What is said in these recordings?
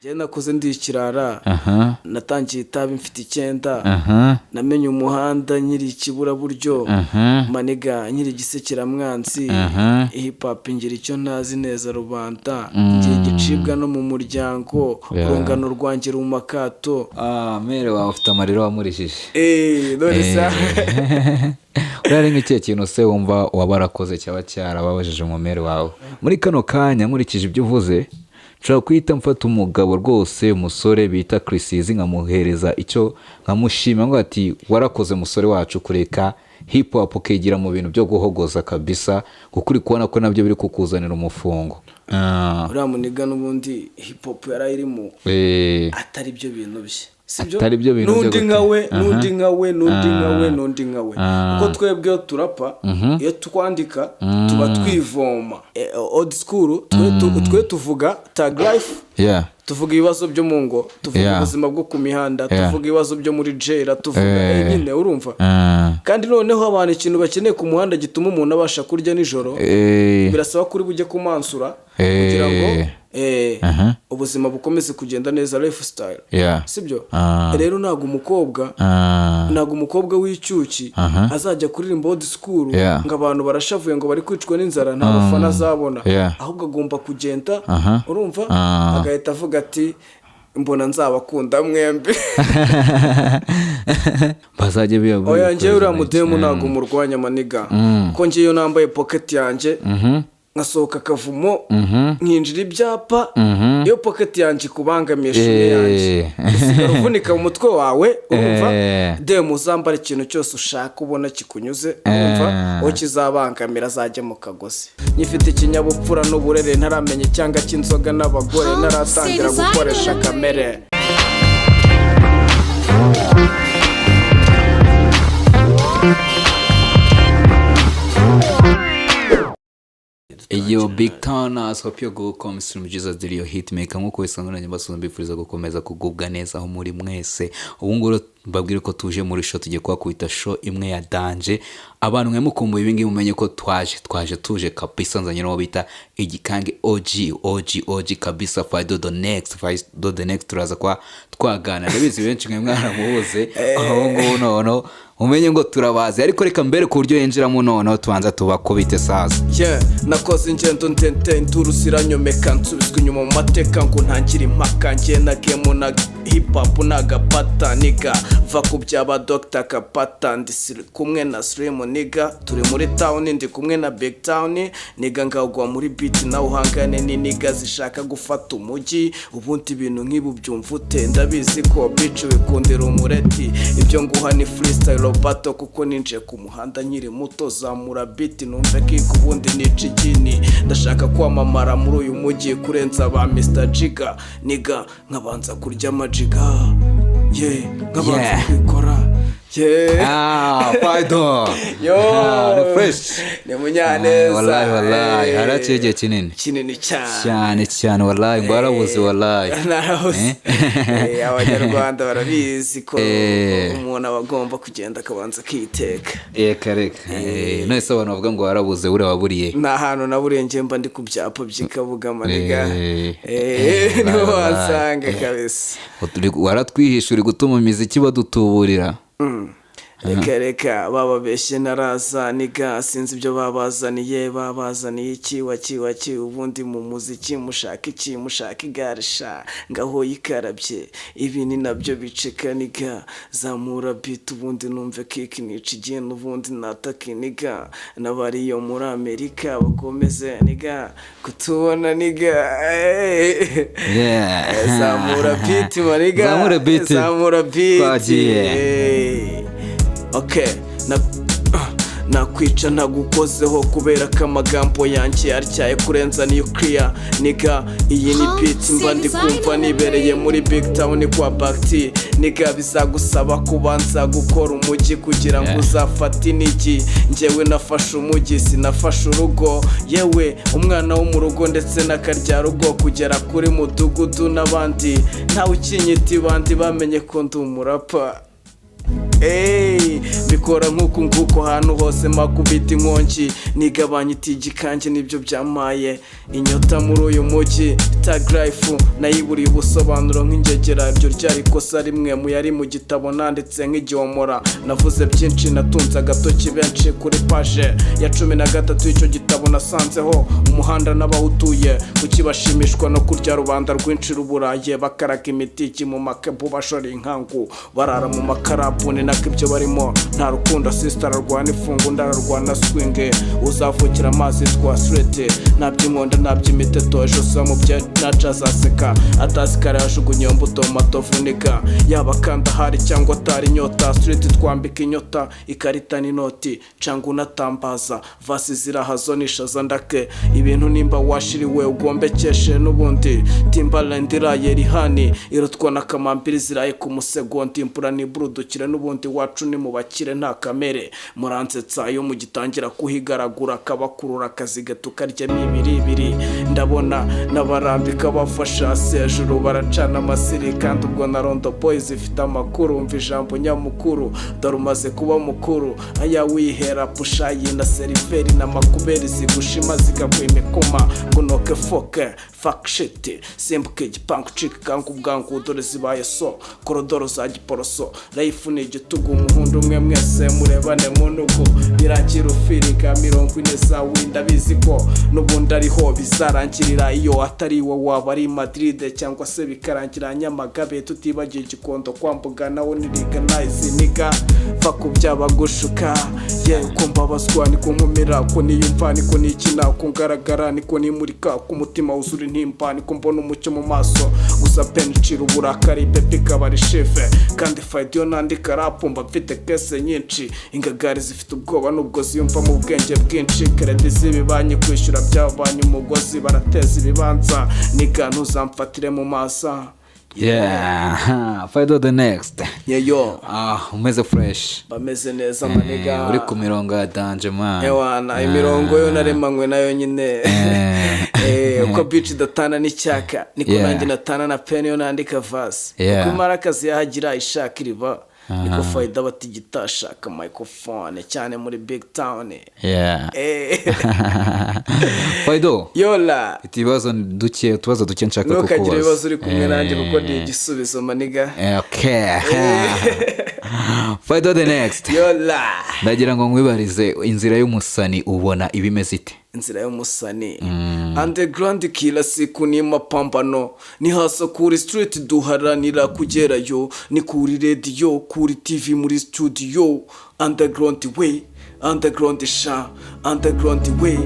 Je nakoze ndi ikirara natangiye itabi mfite 9 namenye umuhanda nyiri ikibura buryo maniga nyiri gisekera mwanzi hip hop ngira icyo ntazi neza rubanda ngiye gicibwa no mu muryango urungano rwangira umakato mere wawe ufite amariro wamurishije none sa urari nk'icyo kintu se wumva wabarakoze cyaba cyarababajeje mu mere wawe muri kano kanya nkurikije ibyo uvuze nshaka kwita mfata umugabo rwose umusore bita Chrisizi nkamuhereza icyo nkamushima ngo ati warakoze musore wacu kureka hip hop ukigira mu bintu byo guhogoza kabisa kukuri kubona ko nabyo biri kukuzanira umufungo uramuniga n'ubundi hip hop yarayirimo atari byo bintu bye atari byo bintu nundi nkawe uko twebwe turapa iyo twandika tuba twivoma old school twe tuvuga tag life tuvuga ibibazo byo mu ngo tuvuga ubuzima bwo ku mihanda tuvuga ibibazo byo muri jail tuvuga nyine urumva kandi noneho abantu ikintu bakeneye ku muhanda gituma umuntu abasha kurya nijoro birasaba kuri bujye kumansura kugira ngo ubuzima bukomeze kugenda neza lifestyle sibyo rero nago umukobwa w'icyuki azajya kuririmba old school ngo abantu barashavuye ngo bari kwicwa n'inzara nta bafana azabona ahubwo agomba kugenda urumva agahita avuga ati mbona nzabakunda mwembe bazajye biyavuga oya ngewe uriya mudemu ntago murwanya maniga ko ngewe nambaye pocket yanjye ngasohoka kavumo nkinjira ibyapa iyo pocket yanjye kubangamiye shime yanjye uvunika mu mutwe wawe urumva demu uzambara ikintu cyose ushaka ubona kikunyuze urumva aho kizabangamira azajye mu kagozi nyifite ikinyabupfura n'uburere ntaramenye cyangwa cy'inzoga n'abagore naratangira gukoresha kamere Yo BigTown hope you go come stream Jesus did your hit maker nkuko bisanzwe nanjye basuzuma bifuriza gukomeza kugubwa neza aho muri mwese ubu nguro mbabwire ko tuje muri show tugiye kwakubita show imwe ya danje abantu mwe mukumbuye ibingi mumenye ko tuje kabisa nzanye no bita igikange OG kabisa fight the next turaza kwa twagana ndabizi benshi mwe mwana muhuze aho ngo no umenye ngo turabazi ariko reka mbere ku buryo yenjiramo noneho tubanza tubakubite sasa nakoze ingendo ndende nturusiranyomeka nsubizwe inyuma mu mateka ngo ntangire impaka ngiye na game na hip hop n'agapata niga va ku byaba Dr Kapata ndisiri kumwe na Slim niga turi muri town ndi kumwe na BigTown niga ngagwa muri beat na uhangane ni niga zishaka gufata umujyi ubundi ibintu nk'ibu byumvute ndabizi ko bitch bikundira umureti ibyo nguha ni freestyle battle kuko ninje ku muhanda nyiri muto zamura beat numve kiko ubundi nicigini ndashaka kwamamara muri uyu mujyi kurenza ba Mr Jiga niga nkabanza kurya majiga nkabanza kwikora Pardon. Yo, fresh. Ni munyaneza. Wallahi haraciye kinini cyane wallahi ngwarabuze wallahi. Abanyarwanda barabizi ko umuntu abagomba kugenda akabanza kiteka. Kareka. None se abantu bavuga ngo warabuze uri waburiye. Na hano naburenge mba ndi ku byapa byikabuga maniga. Niho wasanga kabisa. Waratwihisha uri gutuma imiziki badutuburira. Reka bababeshye naraza niga sinzi ibyo babazaniye iki waki ubundi mu muziki mushaka igarisha ngaho yikarabye ibi ni nabyo biceka niga zamura beat ubundi numve kick nicigiye n'ubundi nataka niga nabariyo muri Amerika bakomeze niga kutubona niga zamura beat mariga zamura beat okay nakwica ntagukozeho kubera ko amagambo yanjye aricyaye kurenza nuclear niga iyi ni beat mba ndi kumva nibereye muri BigTown kwa Bakti niga bizagusaba kubanza gukora umujyi kugira ngo uzafate inigi njyewe nafashe umujyi sinafashe urugo yewe umwana wo mu rugo ndetse n'akarya rugo kugera kuri mudugudu n'abandi ntawe ukinyita bandi bamenye ko ndi umurapa mbikora nk'uku nguko ahantu hose makubita inkongi nigabanya itigi kanjye nibyo byamaye inyota muri uyu mujyi tag life nayiburiye ubusobanuro nk'ingegera iryo ryari kosa rimwe mu yari mu gitabo nanditse nk'igihomora navuze byinshi natunze agatoki benshi kuri page ya 13 icyo gitabo nasanzeho umuhanda n'abawutuye kukibashimishwa no kurya rubanda rwinshi ruburaye bakaraga imitiki mu makebu bashora inkangu barara mu makarabuni nako ibyo barimo nta rukundo sister arwana ifungu ndararwana swing uzavukira amazi twa street naby'inkonda naby'imiteto ejo samu bya najazaseka atazikara yajugunye mbuto matovunika yaba kanda hari cyangwa atari inyota street twambika inyota ikarita n'inoti cyangwa unatambaza vasi zirahazonisha zandake ibintu nimba washiriwe ugombekeshe n'ubundi Timbaland iraye rihani irutwa na kamambiri ziraye ku musegonda impura niburudukire n'ubundi wacu ni mu bakire nta kamere muransetsa yo mu gitangira kuhigaragura kabakurura akaziga tukaryamo ibiri ndabona n'abarambika bafasha hejuru baracana amasiri kandi ubwo na Rondo Boys ifite amakuru umva ijambo nyamukuru dore umaze kuba mukuru aya wihera pushayi na seriveri na makuberi zigushima zikakwimikoma ngo noke foke fuck shit simbuke gipangu cika kangu bwangu dore zibaye so korodoro za giporoso life ni igitugu umuhundu umwe mwese murebane mu ntugu birangira ufirika 40 za winda bizi ko n'ubundi ariho bizarangirira iyo atari wo waba ari Madrid cyangwa se bikarangira Nyamagabe tutibagiye igikondo kwambuga nawo niriganize niga fako byabagushuka ye ukumva baswa niko nkumira ko niyumva niko nikina kungaragara niko nimurika ku mutima uzuri ntimpa niko mbona umucyo mu maso gusa penicira uburakari pepika bari chefe kandi faidio nandika rap mba mfite kese nyinshi ingagari zifite ubwoba nubwo ziyumva mu bwenge bwinshi credit zibibanye kwishyura byabanye umugozi barateza ibibanza niga ntuzamfatire mu masa. Yeah, Fido the next. Yeah yo. Umeze fresh. Bameze neza maniga. Uri ku mirongo ya danje man. Ewana, imirongo yo naremanywe nayo nyine. Uko beach datana n'icyaka niko nanjye natana na pen yo nandika verse. Uko imarakazi yahagira ishaka iriba. Niko Fido batigita ashaka microphone cyane muri BigTown. Yeah. Fido. Yola. Itibazo duke nshaka kukubaza. Ntukagira ibibazo uri kumwe nanjye kuko ndi igisubizo maniga. Okay. Fido the next. Yola. Ndagira ngo nkwibarize inzira y'umusani ubona ibimeze ite? Inzira y'umusani underground kila siku ni mapambano ni hasa kuri street duharanira kugerayo ni kuri radio kuri TV muri studio underground way underground sha underground way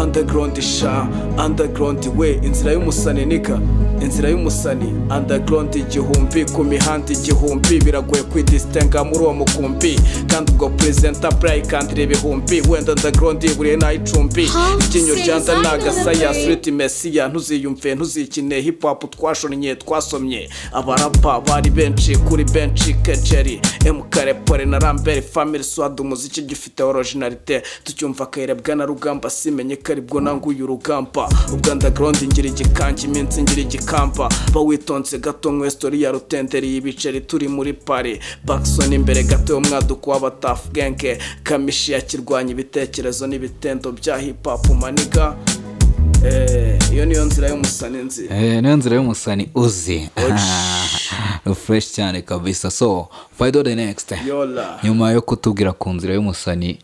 underground sha underground way inzira y'umusani nika inzira y'umusani underground igihumbi ku mihanda igihumbi biragoye kwidistinga muri uwo mukumbi kandi ubwo presenter play kandi ibihumbi wenda underground buriye na icumbi ikinyo ryanda nagasaya street messia ntuziyumve ntuzikine hip hop twashonnye twasomye abarapa bari benshi kuri benchi keceri mkare pore na Rambert family swad umuziki gifite originalite tucyumva kairebwa na rugamba simenye karibwo nanguye urugamba ubwo underground ngira igikanki iminsi ngira igikamba bawitonze gato nkwe story ya rutenderi ibiceri turi muri pare Backson imbere gato y'umwaduko w'abatafu genge kamishi yakirwanya ibitekerezo n'ibitendo bya hip hop maniga. Iyo niyo nzira y'umusani nzi. Niyo nzira y'umusani uzi. Fresh cyane kabisa. So Fido the next. Yola. Nyuma yo kutubwira ku nzira y'umusani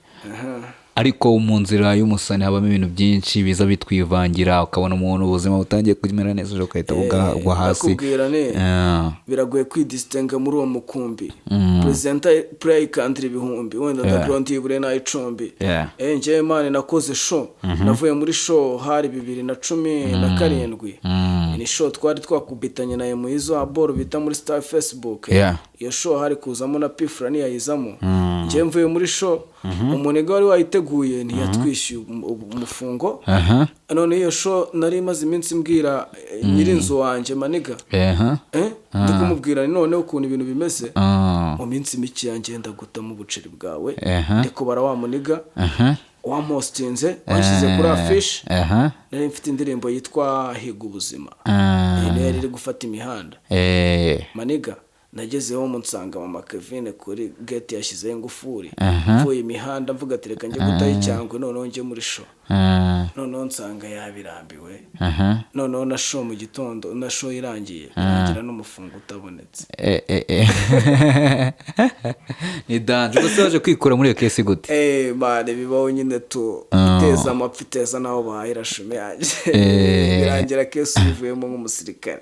ariko mu nzira y'umusani habamo ibintu byinshi biza bitwivangira ukabona umuntu ubuzima butangiye kumera neza ejo ukahita ugwa hasi. Biragoye kwidistinga muri uwo mukumbi. Presenter play country ibihumbi wenda underground ibure na icumbi. Nje man nakoze show navuye muri show hari 2017 ni show twari twakubitanye na Emuizo aboro bita muri Star Facebook. Iyo show hari kuzamo na Pifra ni yayizamo. Nje mvuye muri show umunega wari wayiteguye ntiyatwishyuye umufungo. None iyo show nari maze iminsi mbwira nyirinzu wanje maniga. Ndikumubwira none ukuntu ibintu bimeze mu minsi mike yanjye ndaguta mu buceri bwawe ndiko bara wa muniga wamustinze washize kuri afish nari mfite indirimbo yitwa Higa ubuzima yari iri gufata imihanda maniga nagezeho nsanga mama Kevin kuri gate yashyizeho ingufuri mvuye imihanda mvuga ati reka njye gutaha icyangwe noneho njye muri show noneho nsanga yabirambiwe noneho na show mu gitondo na show irangiye ngira n'umufungo utabonetse ni danje gusa waje kwikura muri iyo kesi gute bane bibaho nyine tu iteza amapfa iteza naho bahira shume yanjye birangira kesi ivuyemo nk'umusirikare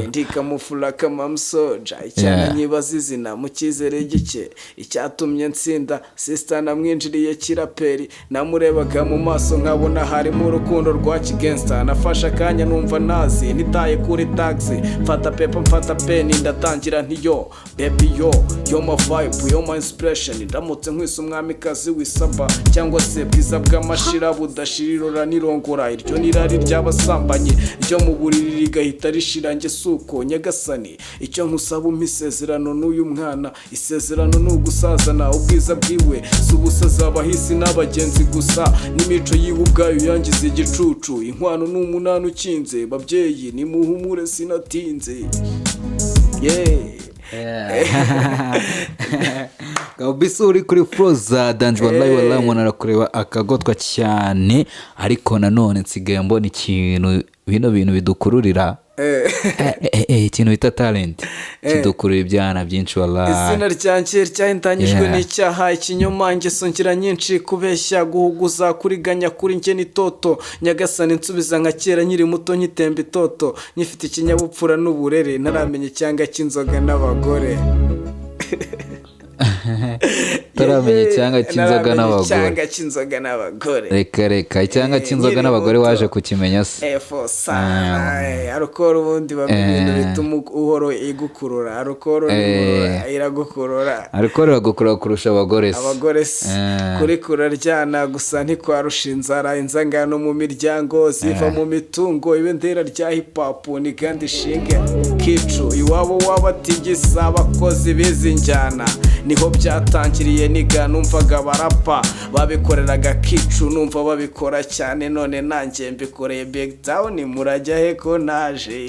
ndikamufura kamamusoja icyana nyibaza izina mu cyizere gike icyatumye nsinda sister namwinjiriye kiraperi namurebaga mu maso nkabona harimo urukundo rwa kigangster nafasha akanya numva nazi nitaye kuri taxi mfata paper mfata pen ndatangira ntiyo baby yo my vibe yo my inspiration ndamutse nkwise umwamikazi wisaba cyangwa se bwiza bw'amashira budashirira nirongora iryo nirari ry'abasambanye ryo mu buriri rigahita rishira nge suko nyagasani icyo nkusaba umisezerano n'uyu mwana isezerano n'ugusazana ubwiza bwiwe subusaza abahisi n'abagenzi gusa n'imico yiwe ubwayo yangize igicucu inkwano n'umunani ukinze babyeyi nimuhumure sinatinze kabisa uri kuri froza danje wallahi umuntu arakureba akagotwa cyane ariko nanone nsigaye mbona ikintu bino bintu bidukururira ikintu bita talent kidukurura ibyana byinshi wallahi izina ryanjye ryahindanyijwe n'icyaha ikinyoma ingeso ngira nyinshi kubeshya guhuguza kuriganya kuri njye n'itoto nyagasani nsubiza nka kera nkiri muto nkitemba itoto nyifite ikinyabupfura n'uburere ntaramenya icyanga cy'inzoga n'abagore taramenya icyanga cy'inzoga n'abagore reka icyanga cy'inzoga n'abagore waje kukimenya se arukora ubundi ibintu bituma uhoro igukurura arukora iragukurura arukora iragukurura kurusha abagore se kurikura ryana gusa ntikwarusha inzara inzangano mu miryango ziva mu mitungo ibendera rya hip hop ni kandi shinge kicu iwabo w'abatigisa abakozi bizinjyana niho byatangiriye niga numvaga barapa babikoreraga kicu numva babikora cyane none nanjye mbikoreye BigTown murajya he ko naje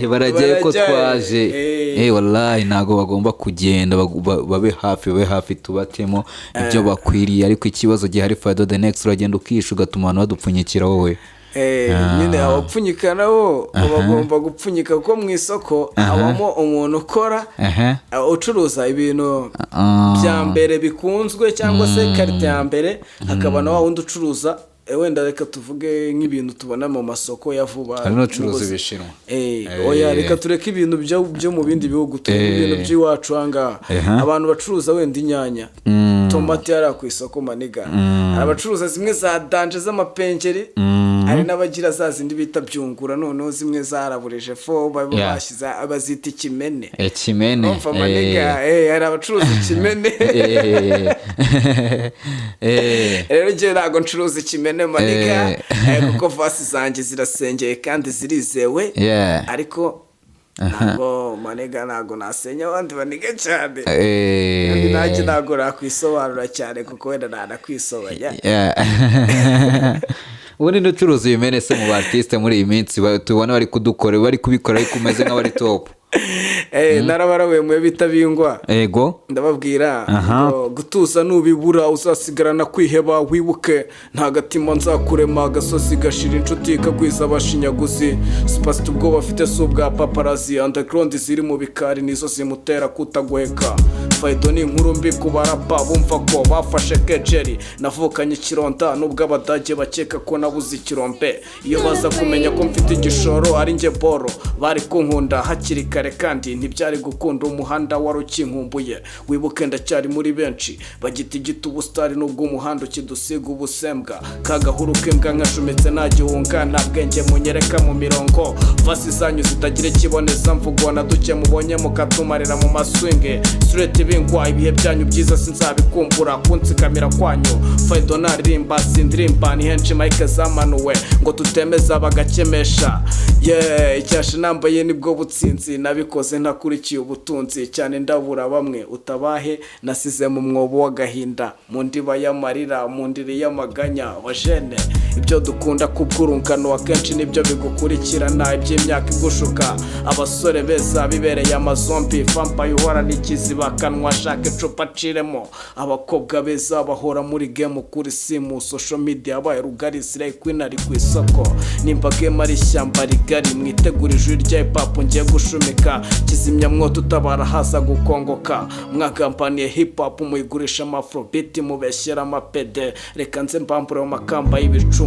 barajya ko twaje wallahi ntago bagomba kugenda babe hafi tubatemo ibyo bakwiriye ariko ikibazo gihari for the next uragenda ukisha ugatuma abantu badupfunyikira wowe nyine abapfunyika nabo bagomba gupfunyika kuko mu isoko habamo umuntu ukora ucuruza ibintu bya mbere bikunzwe cyangwa se karite ya mbere hakaba na wa wundi ucuruza wenda reka tuvuge nk'ibintu tubona mu masoko ya vuba hari n'ucuruza ibishinwa oya reka tureke ibintu byo mu bindi bihugu ibintu by'iwacu ahangaha abantu bacuruza wenda inyanya tomate yari ku isoko maniga abacuruza zimwe za danje z'amapengeri hari n'abagira za zindi bita byungura noneho zimwe zaraburije fo bashyize abazita ikimene hari abacuruza ikimene rero njye ntabwo ncuruza ikimene maniga kuko vasi zanjye zirasengeye kandi zirizewe ariko ntabwo maniga ntabwo nasenya abandi baniga cyane nanjye ntabwo nakwisobanura cyane kuko wenda ntanakwisobanya ubundi ntucuruza ibimene se mu artiste muri iyi minsi tubona bari kudukora bari kubikora ariko umeze nk'abari top narabarawe mu bitabingwa ego ndababwira gutuza nubibura uzasigarana kwiheba wibuke nta gatima nzakurema agasozi gashira inshuti kagwiza abashinyaguzi spasite ubwo bafite si ubwa paparazi underground ziri mu bikari nizo zimutera kutagoheka faydo ni inkuru mbi ku barapa bumva ko bafashe kejeri navukanye ikironda nubwo abadage bakeka ko nabuze ikirombe iyo baza kumenya ko mfite igishoro ari nge boro bari kunkunda hakiri kare kandi ntibyari gukunda umuhanda wari ukinkumbuye wibuke ndacyari muri benshi bagita igiti ubusitari n'ubwo umuhanda ukidusiga ubusembwa kagahuru k'imbwa nkashumetse nta gihunga nta bwenge munyereka mu mirongo vasi zanyu zitagira ikiboneza mvugo na duke mubonye mukatumarira mu maswinge straight bingwa ibihe byanyu byiza sinzabikumbura kunsikamira kwanyu faydo naririmba sindirimba ni henshi mike zamanuwe ngo tutemeza bagakemesha icyasha nambaye nibwo butsinzi nabikoze ntakurikiye ubutunzi cyane ndabura bamwe utabahe nasize mu mwobo w'agahinda mu ndiba y'amarira mu ndiri y'amaganya wa jene ibyo dukunda kubw'urungano akenshi nibyo bigukurikirana iby'imyaka igushuka abasore beza bibereye amazombi vampaye uhorana ikiziba kanwa ashaka icupa aciremo abakobwa beza bahora muri game kuri simu social media abaye rugari Slay Queen ari ku isoko nimba game ari ishyamba rigari mwitegura ijwi rya hip hop ngiye gushumika kizimya mwoto utabara haza gukongoka mwakampaniye hip hop muyigurisha amafrobeat mubeshyera amapede reka nze mbambure mu makamba y'ibicuma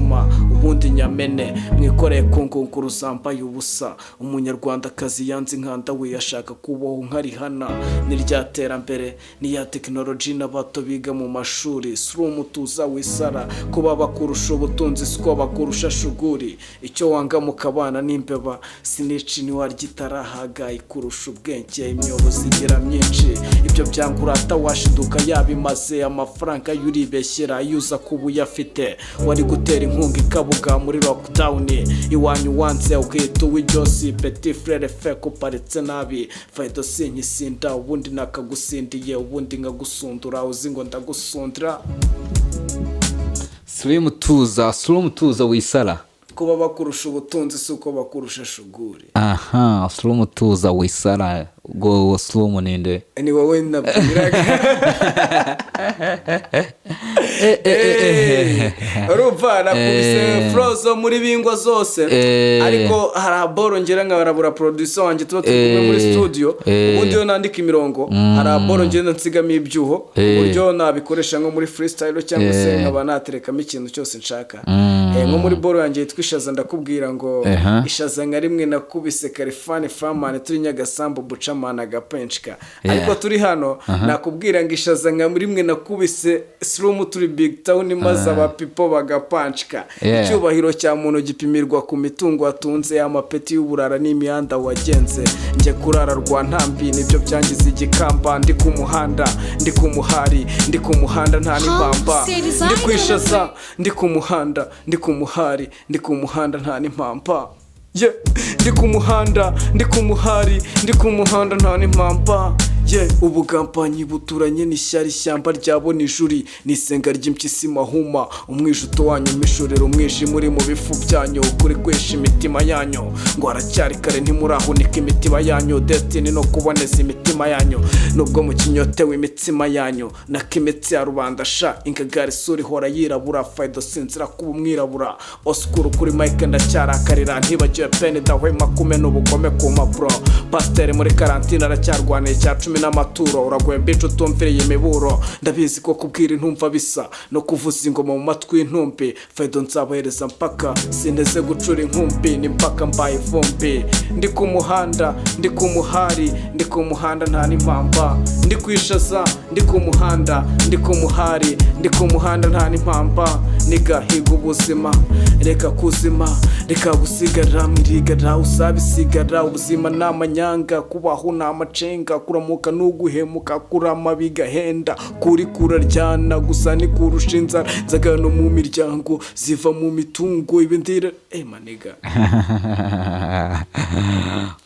ubundi nyamene mwikoreye kunkuru zambaye ubusa umunyarwandakazi yanze inkanda we yashaka kubaho nkarihana niryaterambere niya technology n'abato biga mu mashuri Slum tuza wisara kuba bakurusha ubutunzi siko bakurusha shuguri icyo wanga mukabana n'imbeba sinici ni wargitarahaga ikurusha ubwenge imyobo zigira myinshi ibyo byangurata washiduka yabimaze amafaranga yuribeshyera yuza kubuya afite wari gutera inkunga ikabuga muri lockdown iwanyu wanze ukihita uwijyosi petit frere feko paretse nabi faydo sinkisinda ubundi nakagusindiye ubundi nkagusundura uzi ngo ndagusundira Slum tuza wisara kuba bakurusha ubutunzi suko bakurusha shuguri Slum tuza wisara go Slum ninde ni wowe nabwiraga urumva nakubise frozo muri bingwa zose ariko haraboro ngera nkabarabura producer wanje tuba turi muri studio ubundi yo nandika imirongo haraboro ngenda nsigama ibyuho uburyo nabikoresha nko muri freestyle cyangwa se nkaba naterekamo ikintu cyose nshaka nko muri boro yanjye twishaza ndakubwira ngo ishaza nka rimwe nakubise Kalifani Famani turi Nyagasambu Bucamana gapenchika ariko turi hano nakubwira ngo ishaza nka rimwe nakubise Slum turi BigTown maze aba people bagapanchika icyubahiro cya muntu gipimirwa ku mitungo atunze amapeti y'uburara n'imihanda wagenze nje kurara rwa ntambi nibyo byangize igikamba ndi ku muhanda ndi ku muhari ndi ku muhanda nta n'impamba ndi kwishaza ndi ku muhanda ndi ku muhari ndi ku muhanda nta n'impamba ndi ku muhanda ndi ku muhari ndi ku muhanda nta n'impamba ubugambanyi buturanye n'ishyari ishyamba ryabona ijuri n'isenga ry'impyisi mahuma umwijuto wanyu mishorero umwijima uri mu bifu byanyu ukuri kwesha imitima yanyu ngo haracyari kare ntimurahunika imitima yanyu destiny no kuboneza imitima yanyu nubwo mu kinyotewe imitsima yanyu nakimitsi ya rubanda sha ingagari suri hora yirabura faydo sinzira kuba umwirabura oskuru kuri mike ndacyarakarira ntibagiwe pene dahwema kumena ubugome ku mpapuro pasiteri muri karantine aracyarwaniye cya 10 n'amaturo uragoye bitch utumviriye imiburo ndabizi ko kubwira intumva bisa no kuvuza ingoma mu matwi intumbi faydo nzabahereza mpaka sineze gucura inkumbi ni mpaka mbaye vumbi ndi ku muhanda ndi ku muhari ndi ku muhanda nta n'impamba ndi kwishaza ndi ku muhanda ndi ku muhari ndi ku muhanda nta n'impamba nigahiga ubuzima reka kuzima reka gusigarira mirigara usabisigara ubuzima n'amanyanga kubaho n'amacenga kuramuka nuguhemuka kurama bigahenda kuri kuraryana gusa ni kurusha inzara zagano mu miryango ziva mu mitungo ibindira maniga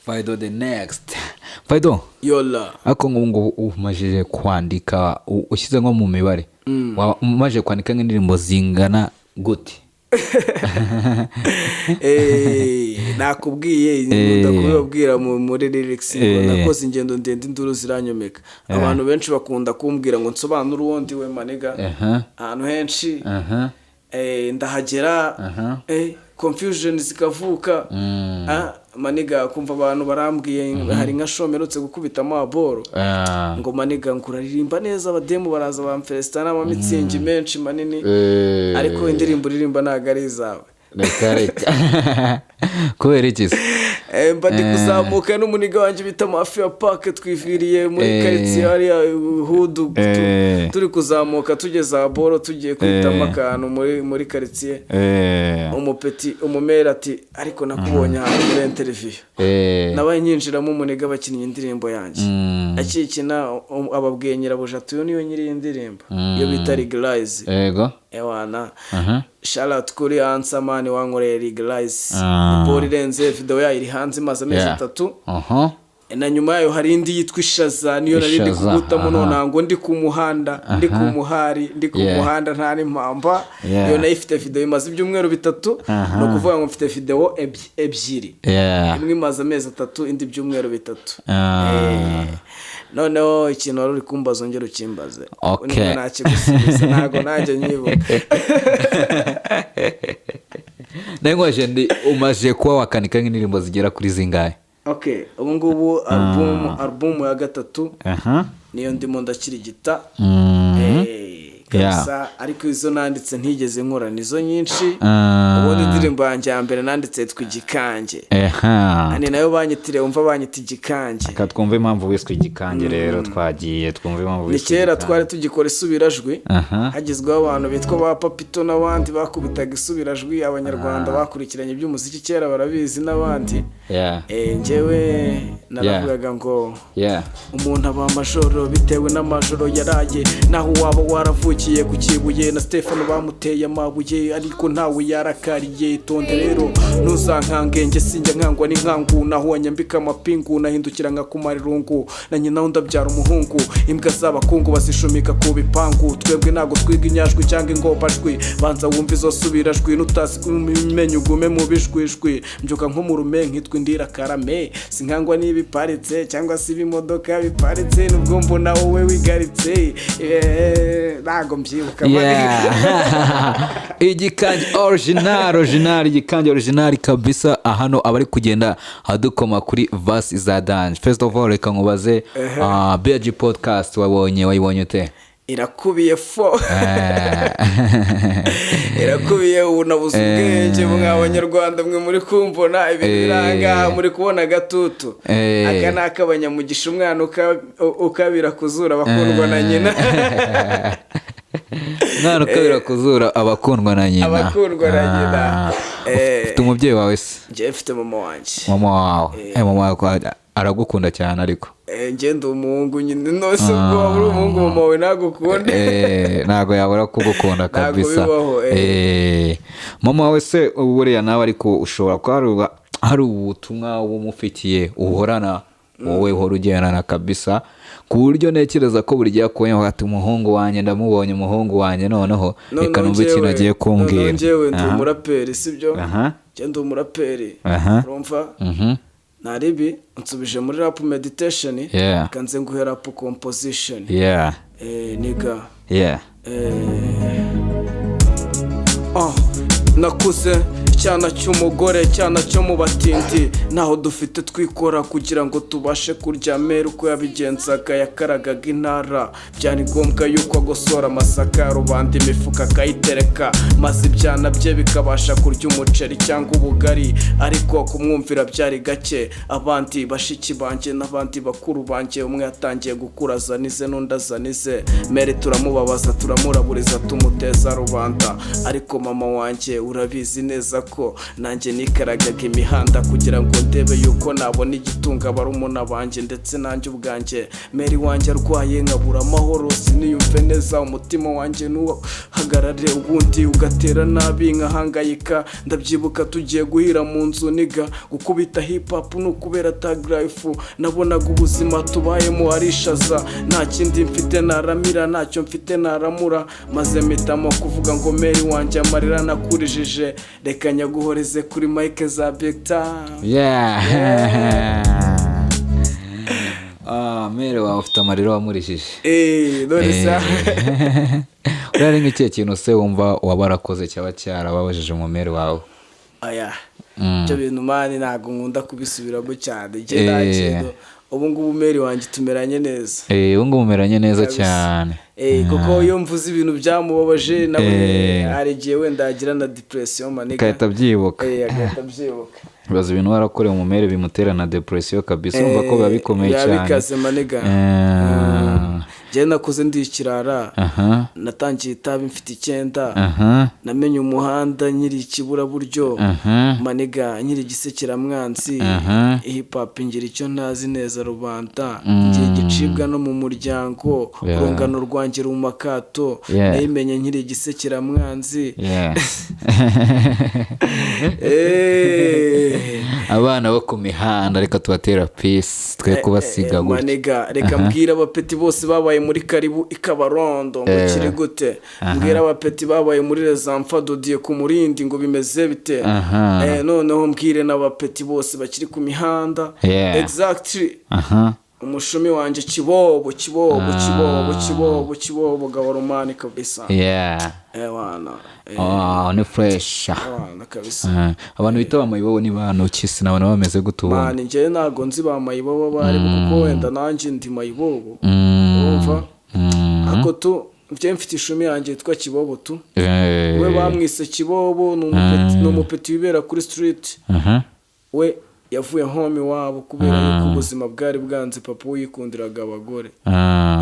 Faydo the next Faydo yola ako ngo umajije kwandika ushyize nko mu mibare umaje kwandika nk'indirimbo zingana gute nakubwiye ndakubwira muri lyrics nakoze ingendo ndende induru ziranyomeka abantu benshi bakunda kumbwira ngo nsobanura uwondi we maniga ahantu henshi ndahagera confusion zikavuka maniga kumva abantu barambwiye hari nka shomerutse gukubita amaboro ngo maniga nguraririmba neza abademu baraza bamferesta n'amamitsingi menshi manini ariko indirimbo uririmba ntago ari izawe reka kubera iki mba ndi kuzamuka n'umuniga wanjye bita Mafia Park twiviriye muri quartier hariya Hudu turi kuzamuka tugeza boro tugiye kwitama akantu muri quartier umupeti umumera ati ariko nakubonye hano muri interview nabaye nyinjiramo umuniga bakinnye indirimbo yanjye akikina ababwiye nyirabuja tuyo niyo nyiri indirimbo iyo bita Legalize yego ewana shout out kuri Ansamani wankoreye Legalize bori renze video yayo iri hanze maze amezi 3 na nyuma yayo hari indi yitwa Ishaza niyo nari ndi kubutamo none ngo ndi ku muhanda ndi ku muhari ndi ku muhanda nta n'impamba iyo nayo ifite video imaze ibyumweru 3 no kuvuga ngo mfite video ebyiri imwe imaze amezi 3 indi byumweru 3 noneho ikintu wari uri kumbaza ongera ukimbaze okay nakigusubiza ntago nanjye nyibuka nengwaje ndi umaje kuba wakanika nk'indirimbo zigera kuri zingahe okay ubu ngubu album ya gatatu niyo ndimo ndakirigita kabisa ariko izo nanditse ntigeze nkora nizo nyinshi ubundi indirimbo yanjye ya mbere nanditse twigikanje ani nayo banyitire umva banyita igikanje twumve impamvu wiswe igikanje rero twagiye twumve impamvu wiswe ni kera twari tugikora isubirajwi hagizweho abantu bitwa ba Papito n'abandi bakubitaga isubirajwi abanyarwanda bakurikiranye iby'umuziki kera barabizi n'abandi njyewe naravugaga ngo umuntu aba amajoro bitewe n'amajoro yaraye naho waba waravukiye ku Kibuye na Stefano bamuteye amabuye ariko ntawe yarakariye tonde rero nuzankange sinjya nkangwa n'inkangu naho wanyambika amapingu nahindukira nka kumarirungu na nyina ndabyara umuhungu imbwa z'abakungu bazishumika ku bipangu twebwe nago twiga inyajwi cyangwa ingobajwi banza wumva izo subirajwi nutazi kumenye ugume mu bijwijwi mbyuka nko mu rume nkitwa indira karame sinkangwa n'ibiparitse cyangwa se ibimodoka biparitse nubwo mbona wowe wigaritse nago mbyibuka igikanje original igikanje original kabisa hano abari kugenda hadukoma kuri verse za Danje. First of all reka nkubaze BG podcast wayibonye ute irakubiye irakubiye unabuze ubwenge mw'abanyarwanda mwe muri kumbona ibiranga muri kubona gatutu aka nakabanyamugisha umwana ukabira kuzura bakundwa na nyina mwana ukabira kuzura abakundwa na nyina ufite umubyeyi wawe se njye mfite mama wanjye mama wawe aragukunda cyane ariko ngende umuhungu nyine nose ubwo wabura umuhungu mama wawe nagukunda ntago yabura kugukunda kabisa mama wawe se buriya nawe ariko ushobora kuba hari ubutumwa bumufitiye uhorana wowe uhora ugendana kabisa ku buryo ntekereza ko buri gihe akubonye hagati umuhungu wanjye ndamubonye umuhungu wanjye noneho reka numva ikintu agiye kumbwira njyewe ndi umuraperi sibyo ndi umuraperi urumva naribi nsubije muri rap meditation kanze nguhe rap composition niga nakuze cyana cy'umugore cyana cyo mu batindi naho dufite twikora kugira ngo tubashe kurya mera uko yabigenzaga yakaragaga intara byari ngombwa yuko agosora amasaka rubanda imifuka akayitereka maze ibyana bye bikabasha kurya umuceri cyangwa ubugari ariko kumwumvira byari gake abandi bashiki banjye n'abandi bakuru banjye umwe yatangiye gukura azanize n'undi azanize mere turamubabaza turamuraburiza tumuteza rubanda ariko mama wanjye urabizi neza ko nanjye nikaragaga imihanda kugira ngo ndebe yuko nabona igitunga barumuna banjye ndetse nanjye ubwanjye meri wanjye arwaye nkabura amahoro siniyumve neza umutima wanjye nuhagarare ubundi ugatera nabi nkahangayika ndabyibuka tugiye guhira mu nzu niga gukubita hip hop n'ukubera tag life nabonaga ubuzima tubayemo arishaza nta kindi mfite naramira ntacyo mfite naramura maze mpitamo kuvuga ngo meri wanjye amarira nakurijije reka nyaguhoreze kuri mike za BigTown. Mere wawe ufite amarira wamurishije none sa urari nk'ikihe kintu se wumva waba warakoze cyaba cyarababajeje mu mere wawe? ibyo bintu mani ntabwo nkunda kubisubiramo cyane njye nta kintu ubu ngubu meri wanjye tumeranye neza ubu ngubu umeranye neza cyane kuko iyo mvuze ibintu byamubabaje nawe hari igihe wenda agira na depression maniga agahita abyibuka bibaza ibintu warakorewe mu mere bimutera na depression kabisa urumva ko biba bikomeye cyane yabikaze maniga njye nakuze ndi ikirara natangiye itabi mfite 9 namenye umuhanda nyiri ikiburaburyo maniga nyiri igisekeramwanzi hip hop ngira icyo ntazi neza rubanda ngiye gicibwa no mu muryango urungano rwanjye rumakato nayimenye nyiri igisekeramwanzi abana bo ku mihanda reka tubatera peace twe kubasiga gutya maniga reka mbwira abapeti bose babaye muri karibu ikabarondo ngo kiri gute mbwira abapeti babaye muri rezamfa dodiye ku murindi ngo bimeze bite noneho mbwire n'abapeti bose bakiri ku mihanda exactly umushumi wanje kibobo gawarumani kabisa wana ni fresh wana kabisa abantu bita bamayibobo ni bantu kisi nabona bameze gutubona mani nje nago nzi bamayibobo bari kuko wenda nanje ndi mayibobo umva ako tu nje mfite ishumi yanjye yitwa kibobo tu we bamwise kibobo n'umupeti wibera kuri street we yavuye home wabo kubera yuko ubuzima bwari bwanze papa uyikundiraga abagore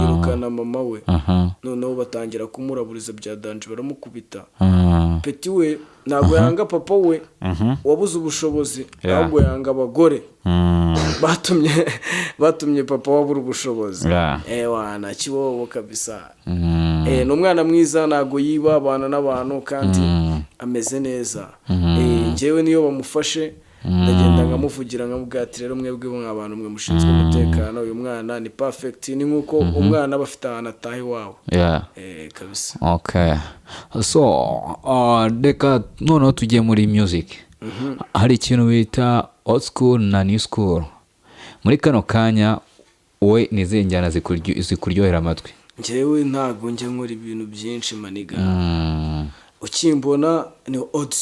yirukana mama we noneho batangira kumuraburiza bya danje baramukubita peti we ntabwo yanga papa we wabuze ubushobozi ahubwo yanga abagore batumye papa wabura ubushobozi wana kibobo kabisa n'umwana mwiza ntabwo yiba abana n'abantu kandi ameze neza njyewe niyo bamufashe ndagenda nkamuvugira nkamubwira rero mwebwe nk'abantu mwe mushinzwe umutekano uyu mwana ni perfect ni nkuko umwana aba afite ahantu ataha iwabo kabisa okay so reka noneho tugiye muri music hari ikintu bita old school na new school muri kano kanya wowe nizihe njyana zikuryohera amatwi njyewe ntabwo njya nkora ibintu byinshi maniga ukimbona ni old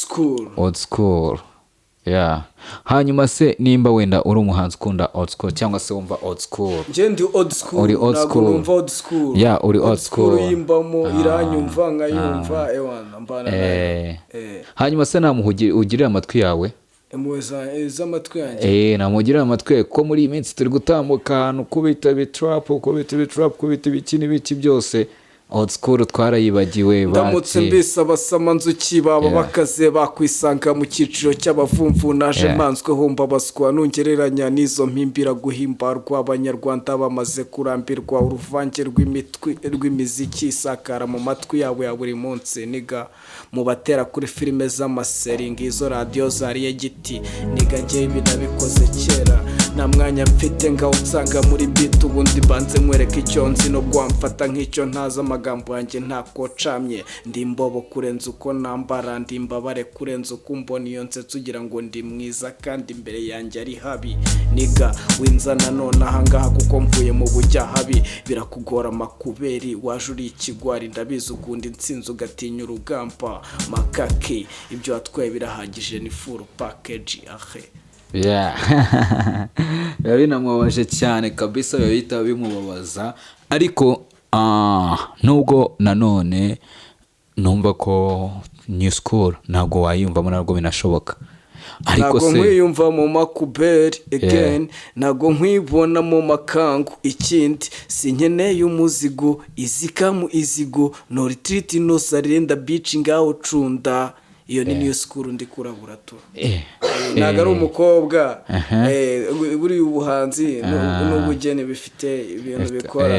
school hanyuma se nimba wenda uri umuhanzi ukunda old school cyangwa se wumva old school njye ndi old school ntabwo numva old school uri old school yimbamo iranyumva nkayumva ewana mbana nayo hanyuma se ugirira amatwi yawe z'amatwi yanjye namugirira amatwi ko muri iyi minsi turi gutambuka ahantu kubita bitrap kubita ibiki n'ibiki byose old school twarayibagiwe ndamutse mbese abasamanzuki baba bakaze bakwisanga mu cyiciro cy'abavumvu naje mpanzweho mbabaswa nongereranya n'izo mpimbira guhimbarwa abanyarwanda bamaze kurambirwa uruvange rw'imiziki isakara mu matwi yabo ya buri munsi niga mu batera kuri filime z'amaseringi izo radiyo zariye giti niga njye binabikoze kera nta mwanya mfite ngaho nsanga muri beat ubundi banze mwereka icyo nzi no gwamfata nk'icyo ntaza amagambo yanjye ntako camye ndi imbobo kurenza uko nambara ndi imbabare kurenza uko mbona iyo nsetsa ugira ngo ndi mwiza kandi imbere yanjye ari habi niga winzana none ahangaha kuko mvuye mu bujya habi birakugora makuberi waje uri ikigwari ndabizi ukunda intsinzi ugatinya urugamba makake ibyo watwaye birahagije ni full package biba binamubabaje cyane kabisa biba bihita bimubabaza ariko nubwo nanone numva ko new school ntabwo wayiyumvamo ntabwo binashoboka ariko se nkwiyumva mu makuberi again ntabwo nkwibona mu makangu ikindi sinkeneye umuzigo izikamu izigo no retreat no sarenda beach ngaho cunda iyo ni new school ndi kurabura tu ntabwo ari umukobwa buri ubuhanzi n'ubugeni bifite ibintu bikora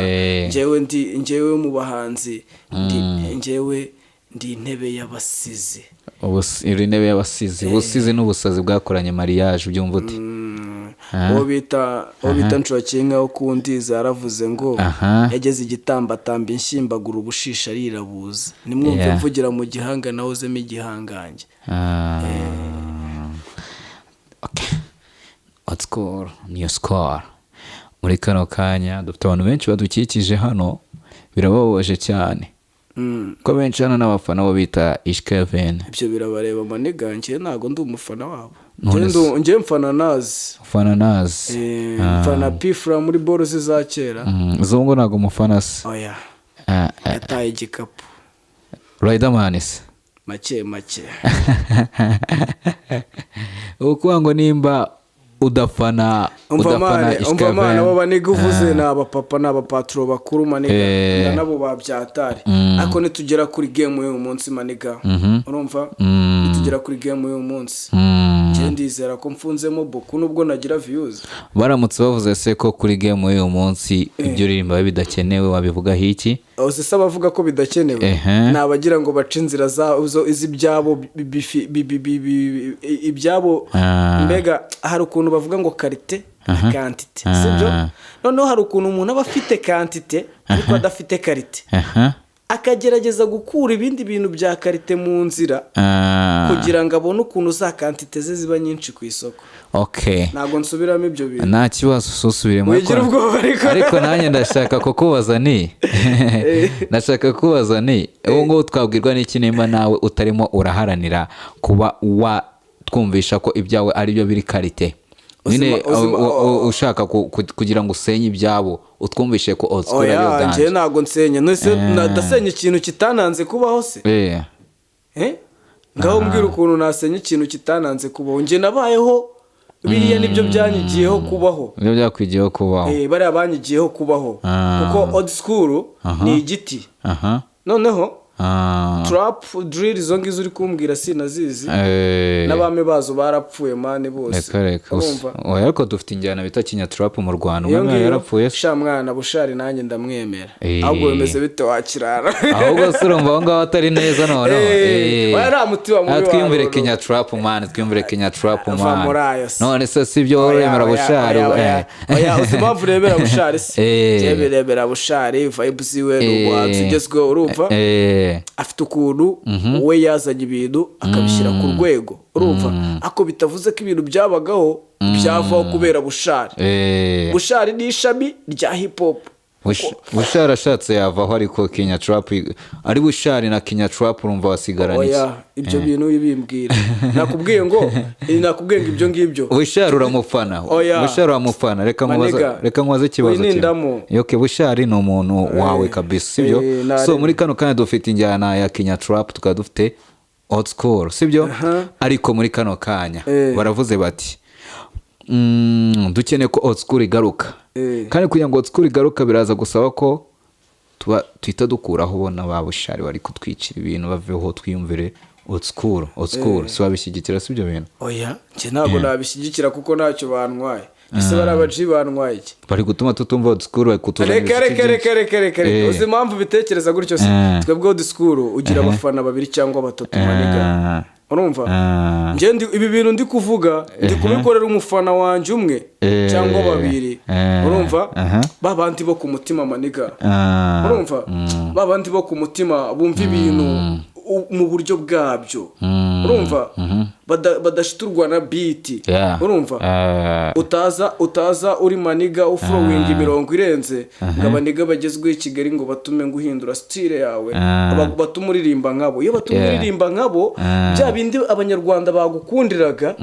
njyewe mu bahanzi njyewe ndi intebe y'abasizi intebe y'abasizi ubusizi n'ubusazi bwakoranye mariage byumva uti uwo bita nshokinka ukundiza yaravuze ngo yageze igitambatamba inshimbagura ubushisha arirabuza nimwumve mvugira mu gihanga nawuzemo igihangange old school new school muri kano kanya dufite abantu benshi badukikije hano birababaje cyane ko benshi hano n'abafana bo bita Ishkevin ibyo birabareba maniga njye ntabwo ndi umufana wabo nje mfana nazi mfana pifra muri boro za kera zongo nago mufana se oya yataye igikapu Riderman se make ukuvuga ngo nimba udafana umva abo baniga uvuze n'abapapa n'abapatro bakuru maniga nabo babyatari ariko nitugera kuri game y'uyu munsi maniga urumva nitugera kuri game y'uyu munsi je ndizera ko mfunzemo boku nubwo nagira views baramutse bavuze se ko kuri game y'uyu munsi ibyo ririmba bidakenewe wabivuga hiki ose bavuga ko bidakenewe nabagira ngo bace inzira zazo izibyabo ibyabo mbega hari ukuntu bavuga ngo karite quantité sibyo noneho hari ukuntu umuntu aba afite quantité ariko adafite karite akagerageza gukura ibindi bintu bya karite mu nzira kugira ngo abone ukuntu za quantité ze ziba nyinshi ku isoko. Ntago nsubiramo ibyo bintu nta kibazo susubiremo ariko nanjye ndashaka kukubaza ubu ngo twabwirwa n'iki nimba nawe utarimo uraharanira kuba watwumvisha ko ibyawe ari byo biri karite nyine ushaka kugira ngo usenye ibyabo utwumvishe ko old school ari yo dance. Oya ntago nsenya ndasenya ikintu kitananze kubaho se ngaho mbwira ukuntu nasenya ikintu kitananze kubaho nje nabayeho biriya nibyo byanyigiyeho kubaho nibyo byakwigiyeho kubaho bariya banyigiyeho kubaho kuko old school ni igiti noneho trap drill zo ngizo uri kumbwira sinazizi n'abame bazo barapfuye mane bose oya ariko dufite injyana bita kinya trap mu Rwanda umwe yarapfuye sha mwana bushari nanjye ndamwemera ahubwo bemeze bite wakirara ahubwo surumva aho ngaho atari neza none wara mutima muri twiyumvire kinya trap man none se sibyo uremera bushari oya uzimamvu rebera bushari se jeberebera bushari vibes iwe n'ubwanzu ugezweho urumva afite ukuntu we yazanye ibintu akabishyira ku rwego urumva ako bitavuze ko ibintu byabagaho byavaho kubera bushari ni ishami rya hip hop bushari ashatse yavaho ariko kinya trap ari bushari na kinya trap urumva wasigarana iki ibyo bintu bimbwira nakubwiye ngo ibyo ngibyo bushari uramufana reka nkubaze ikibazo kimwe bushari ni umuntu wawe kabisa sibyo so muri kano kanya dufite injyana ya kinya trap tukaba dufite old school sibyo ariko muri kano kanya baravuze bati dukeneye ko old school igaruka kandi kugira ngo old school igaruka biraza gusaba ko tuhita dukuraho ubona babushari bari kutwicira ibintu baveho twiyumvire old school si wabishyigikira sibyo bintu oya nje ntabwo nabishyigikira kuko ntacyo bantwaye ese barabaji bantwaye iki bari gutuma tutumva old school bari kutuzanira reka uzi impamvu bitekereza gutyo se twebwe old school ugira abafana babiri cyangwa batatu maniga urumva nje ibi bintu ndi kuvuga ndi kubikorera umufana wanje umwe cyangwa babiri urumva babandi bo ku mutima maniga urumva babandi bo ku mutima bumva ibintu mu buryo bwabyo urumva badashiturwa na beat urumva utaza uri maniga uflowing imirongo irenze ngabaniga bagezwe i Kigali ngo batume nguhindura style yawe batume uririmba nkabo iyo batume uririmba nkabo bya bindi abanyarwanda bagukundiraga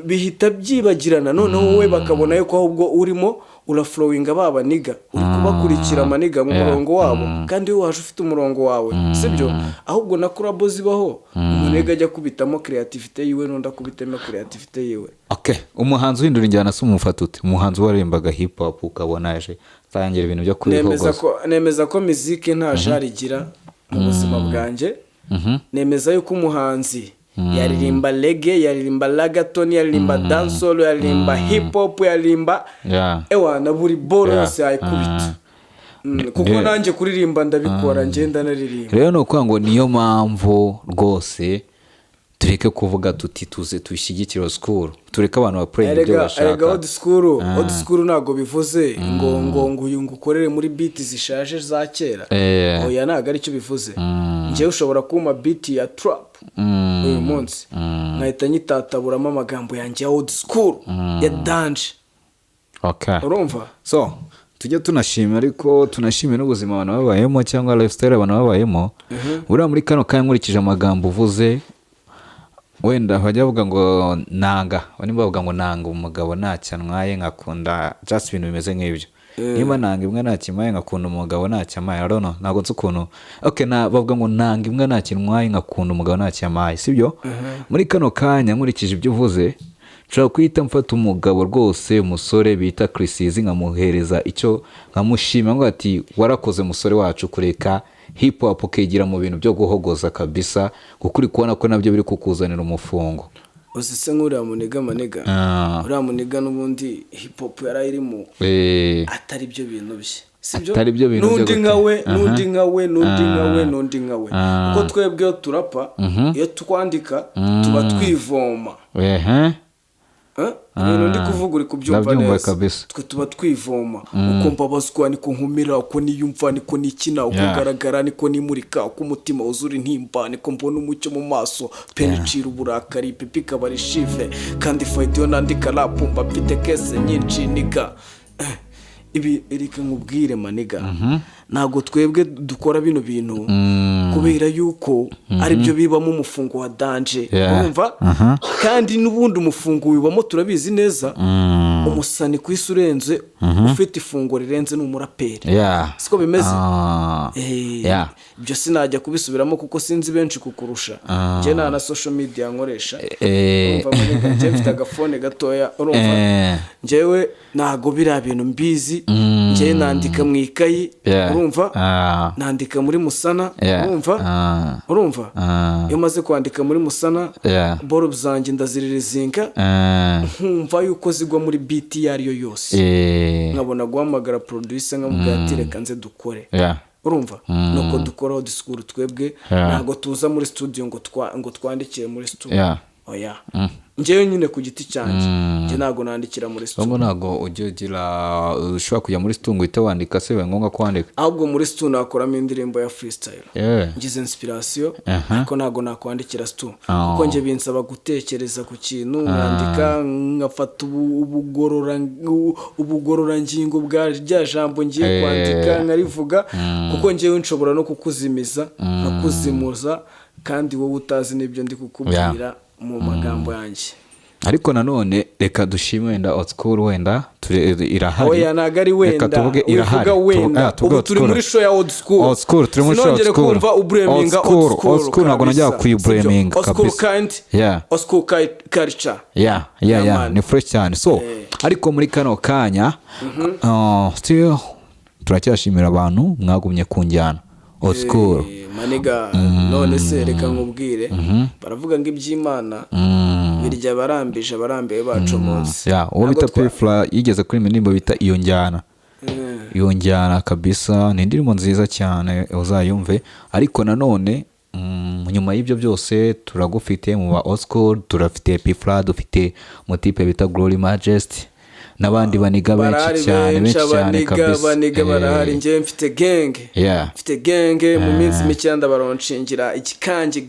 bihita byibagirana noneho wowe bakabona yuko ahubwo urimo uraflowinga babaniga uri kubakurikira maniga mu murongo wabo kandi wowe waje ufite umurongo wawe sibyo ahubwo na collabo zibaho umunega ajya kubitamo creativity yiwe nonda kubitamo creativity yiwe umuhanzi uhindura injyana se umufata ute umuhanzi warembaga hip hop ukabona aje tangira ibintu byo kurihogoza nemeza ko muziki nta jarigira mu buzima bwanje nemeza yuko umuhanzi yaririmba reggae yaririmba reggaeton yaririmba dancehall yaririmba hip hop yaririmba na buri boro yose ayikubita kuko nanjye kuririmba ndabikora ngenda naririmba rero no kwango niyo mpamvu rwose tureke kuvuga tuti tuze tuyishyigikira old school tureke abantu bapreye ibyo bashaka old school ntago bivuze ngo ukorere muri beat zishaje za kera oya ntago ari cyo bivuze njyewe ushobora kuma beat ya trap uyu munsi nkahita nyitataburamo amagambo yanjye ya old school ya dance urumva so tujye tunashimira ariko tunashimira n'ubuzima abantu babayemo cyangwa lifestyle abantu babayemo buriya muri kano kanya nkurikije amagambo uvuze wenda bajya bavuga ngo nanga niba bavuga ngo nanga umugabo ntacyanwaye nkakunda just ibintu bimeze nk'ibyo niba nanga imwe ntakimaye nkakunda umugabo ntacyamaye I don't know ntabwo nzi ukuntu okay bavuga ngo nanga imwe ntakinwaye nkakunda umugabo ntacyamaye sibyo muri kano kanya nkurikije ibyo uvuze nshobora kwita mfata umugabo rwose umusore bita Chrisizi nkamuhereza icyo nkamushima ngo ati warakoze musore wacu kureka hip hop ukigira mu bintu byo guhogoza kabisa kuko uri kubona ko nabyo biri kukuzanira umufungo usise nk'uriya muniga maniga uriya muniga n'ubundi hip hop yarayirimo atari byo bintu bye sibyo atari byo bintu n'undi nkawe kuko twebwe turapa iyo twandika tuba twivoma ibintu ndi kuvuga uri kubyumva neza twe tuba twivoma uko mbabazwa niko nkumira uko niyumva niko nikina uko ngaragara niko nimurika uko umutima wuzura intimba niko mbona umucyo mu maso penicira uburakari pipi kabari shive kandi faydiyo nandika rap mfite kese nyinshi niga ibi erike nkubwire maniga ntago twebwe dukora bino bintu kubera yuko ari byo bibamo umufungo wa danje urumva kandi n'ubundi umufungo wibamo turabizi neza umusani ku isi urenze ufite ifungo rirenze n'umuraperi siko bimeze ibyo sinajya kubisubiramo kuko sinzi benshi kukurusha njye nta na social media nkoresha urumva maniga njye mfite agafone gatoya urumva njyewe ntago biriya bintu mbizi njye nandika mu ikayi urumva nandika muri musana urumva iyo maze kwandika muri musana boro zanjye ndaziririzinga nkumva yuko zigwa muri beat yariyo yose nkabona guhamagara producer nkamubwira ati reka nze dukore urumva nuko dukora old school twebwe ntago tuza muri studio ngo twandikire muri studio oya njyewe nyine ku giti cyanjye njye ntago nandikira muri studio ntago ugira ushobora kujya muri studio uhita wandika se ngombwa kwandika ahubwo muri studio nakoramo indirimbo ya freestyle ngize inspiration ariko ntago nakwandikira studio kuko njye binsaba gutekereza ku kintu nkandika ngafata ubugororangingo bwa rya jambo ngiye kwandika nkarivuga kuko njyewe nshobora no kukuzimiza nkakuzimuza kandi wowe utazi n'ibyo ndi kukubwira mu magambo yanjye ariko nanone reka dushime wenda old school wenda irahari oya nagari wenda uvuga wenda ubu turi muri show ya old school turi muri show old school kumva ubreminga old school ntabwo najya kuyibreminga kabisa old school culture ni fresh cyane so ariko muri kano kanya still turacyashimira abantu mwagumye kunjyana old school maniga none se reka nkubwire baravuga ngo iby'Imana birya barambije barambiye bacomotse uwo bita Pefla yigeze kuri indirimbo bita iyo njyana kabisa ni indirimbo nziza cyane uzayumve ariko nanone nyuma y'ibyo byose turagufite mu ba old school turafite Pefla dufite motipe bita Glory Majesty n'abandi baniga benshi cyane kabisa baniga barahari njye mfite genge mu minsi mike ndabaronshingira igikange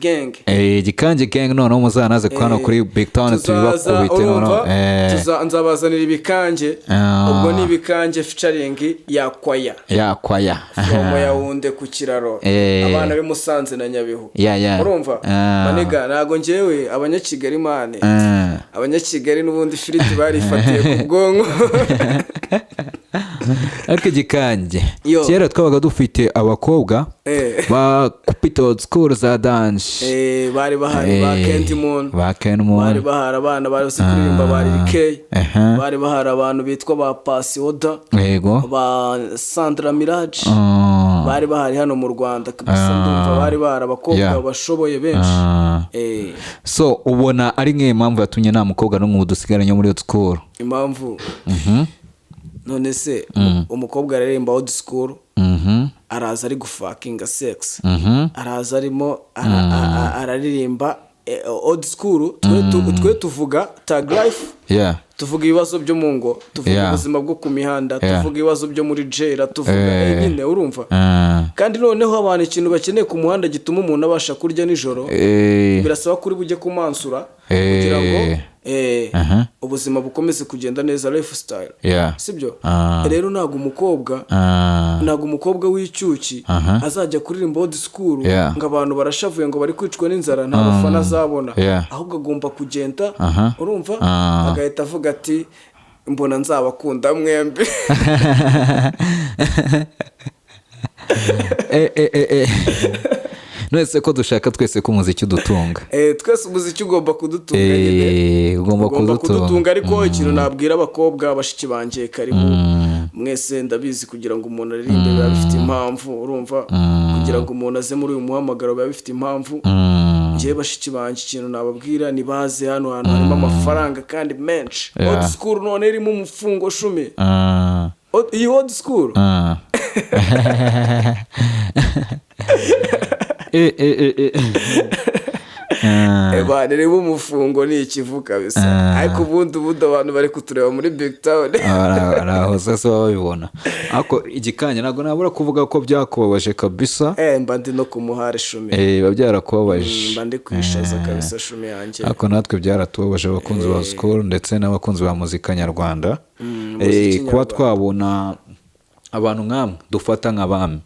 gang noneho muzanaze kwano kuri BigTown tubibakubite noneho nzabazanira ibikange ubwo ni ibikange featuring yakwaya from Yaounde ku kiraro abana be Musanze na Nyabihu urumva baniga nago njyewe abanyakigali mane abanyakigali n'ubundi firiti barifatiye ku bwonko ariko igikange kera twabaga dufite abakobwa bakupita old school za dance bari bahari ba Kendimon bari bahari abana bari kuririmba bari Rikey bari bahari abantu bitwa ba Pasioda ba Sandra Mirage bari bahari hano mu Rwanda kabisa ndumva bari bahari abakobwa bashoboye benshi so ubona ari nk'impamvu yatumye nta mukobwa n'umwe dusigaranye muri old school impamvu none se umukobwa aririmba old school araza ari gufakinga sex araza arimo araririmba old school twe tuvuga tag life tuvuga ibibazo byo mu ngo tuvuga ubuzima bwo ku mihanda tuvuga ibibazo byo muri jail tuvuga nyine urumva kandi noneho abantu ikintu bakeneye ku muhanda gituma umuntu abasha kurya nijoro birasaba kuri bujye kumansura kugira ngo ubuzima bukomeze kugenda neza, lifestyle. Sibyo? Rero ntago umukobwa w'icyuki azajya kuririmba old school ngo abantu barashavuye ngo bari kwicwa n'inzara nta bafana azabona, ahubwo agomba kugenda urumva agahita avuga ati mbona nzabakunda mwembi. Nwese ko dushaka twese ko umuziki udutunga. Twese umuziki ugomba kudutunga nyine. Ugomba kudutunga, ariko ikintu nabwira abakobwa bashiki banjye karibu mwese ndabizi kugira ngo umuntu aririmbe biba bifite impamvu urumva, kugira ngo umuntu aze muri uyu muhamagaro biba bifite impamvu. Ngiye bashiki banjye ikintu nababwira ni baze hano hantu harimo amafaranga kandi menshi. Old school none irimo umufungo 10. Iyi old school reba umufungo ni ikivuka bisa, ariko ubundi abantu bari kutureba muri BigTown araho sasa babibona. Ako igikanya ntago nabura kuvuga ko byakubabaje kabisa. Mba ndi no kumuhara 10. Babyarakubabaje. Mba ndi kwishaza kabisa 10 yanjye. Ako natwe byaratubabaje abakunzi ba school ndetse n'abakunzi ba muzika nyarwanda. Kuba twabona abantu nkamwe dufata nk'abami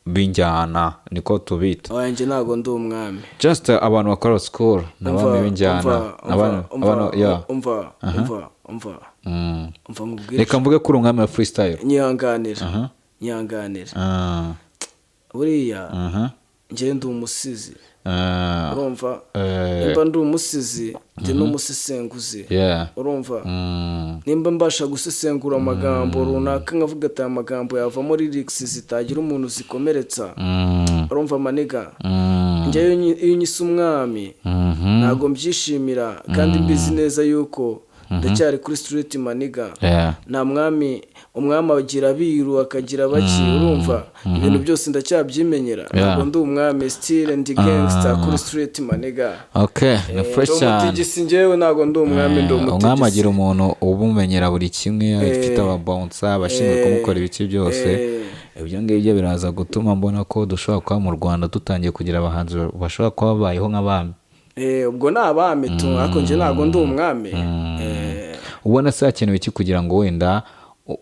b'injyana niko tubita. Wanjye ntago ndi umwami, just abantu bakora school n'abami b'injyana abantu umva reka mvuge ko umwami wa freestyle. Nyihanganira buriya njye ndi umusizi urumva, nimba ndi umusizi ndi n'umusesenguzi urumva, nimba mbasha gusesengura amagambo runaka nkavuga ati aya magambo yavamo lyrics zitagira umuntu zikomeretsa urumva maniga, njyewe iyo nyise umwami ntago mbyishimira kandi mbizi neza yuko ndacyari kuri street maniga. Nta mwami, umwami agira abiru akagira baki urumva, ibintu byose ndacyabyimenyera. Ntabwo ndi umwami, still ndi gangster kuri street maniga. Ni fresh cyane. Umutigisi njyewe ntago ndi umwami, ndi umutigisi. Umwami agira umuntu ubumenyera buri kimwe, afite ababouncer abashinzwe kumukora ibiki byose. Ibyo ngibyo biraza gutuma mbona ko dushobora kuba mu Rwanda dutangiye kugira abahanzi bashobora kuba babayeho nk'abami. Ubwo ni abami tu, ariko njye ntago ndi umwami. Ubona se hakenewe iki kugira ngo wenda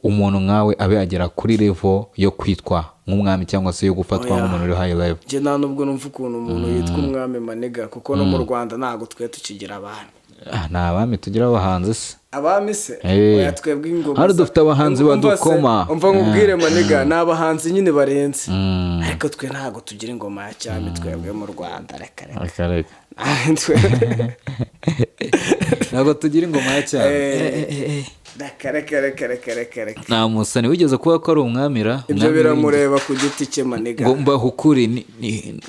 umuntu nkawe abe yagera kuri level yo kwitwa nk'umwami cyangwa se yo gufatwa nk'umuntu uri high level? Njye nta nubwo numva ukuntu umuntu yitwa umwami maniga, kuko no mu Rwanda ntago twe tukigira abami. Nta abami tugira abahanzi se. Abami se oya twebwe ingoma hari dufite abahanzi badukoma. Umva nkubwire maniga, ni abahanzi nyine barenze, ariko twe ntago tugira ingoma ya cyami twebwe mu Rwanda. Reka ntabwo tugira ingoma ya cyami. Nta musani wigeze kuba ko ari umwamira. Ibyo biramureba ku giti cye maniga. Ngo mbaho ukuri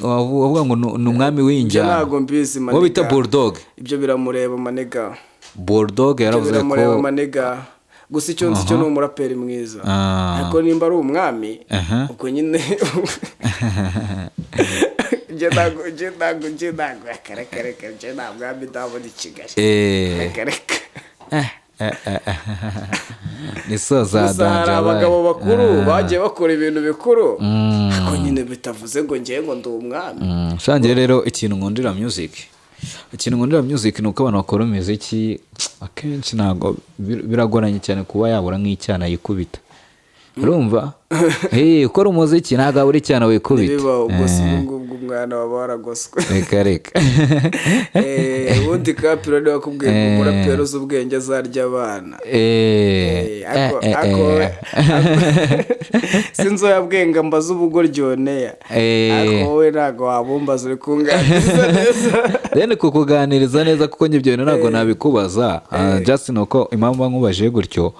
wavuga ngo ni umwami w'injyana. Ntago mbizi maniga. Wo bita bulldog. Ibyo biramureba maniga. Bulldog yaravuze ko biramureba maniga. Gusa icyo nzi cyo ni umuraperi mwiza, ariko nimba ari umwami uko nyine njye ntago akareka njye nta mwami ndabona i Kigali. Akareka ni soza danje. Abagabo bakuru bagiye bakora ibintu bikuru, ariko nyine bitavuze ngo njye ngo ndi umwami. Shangiye rero ikintu nkundira music ni uko abantu bakora umuziki akenshi ntabwo biragoranye cyane kuba yabura nk'icyana yikubita. Urumva? Ukora umuziki ntabwo abura icyana wikubita. Niba ubwose ubwo umwana waba waragoswe. Reka ubundi kapiro niba akubwiye ngo umuraperi uzi ubwenge azarya abana. Sinzoya bwenga mbaza ubugoryoneya, ariko wowe ntabwo wabumbaza uri kunganiriza neza. Rene kukuganiriza neza kuko njye ibyo bintu ntabwo nabikubaza. Just nuko impamvu nkubaje gutyo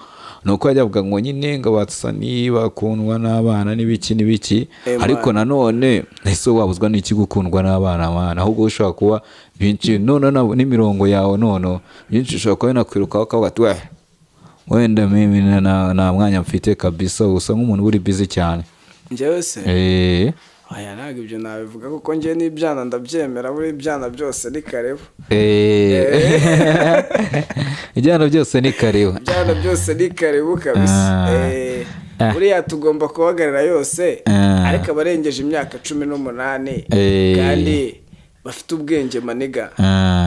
nuko yajya avuga ngo nyine ngo batsani bakundwa n'abana n'ibiki, ariko nanone ese wabuzwa n'iki gukundwa n'abana abana, ahubwo ushobora kuba byinshi none n'imirongo yawe none byinshi ushobora kuba nakwirukaho ukavuga ati wenda mimi na mwanya mfite kabisa, usa nk'umuntu uri busy cyane. Njyewe se aya ntabwo ibyo nabivuga kuko njye n'ibyana ndabyemera, buri byana byose ni karibu. Ibyana byose ni karibu. Ibyana byose ni karibu kabisa. Buriya tugomba kubagarira yose, ariko abarengeje imyaka 18 kandi bafite ubwenge maniga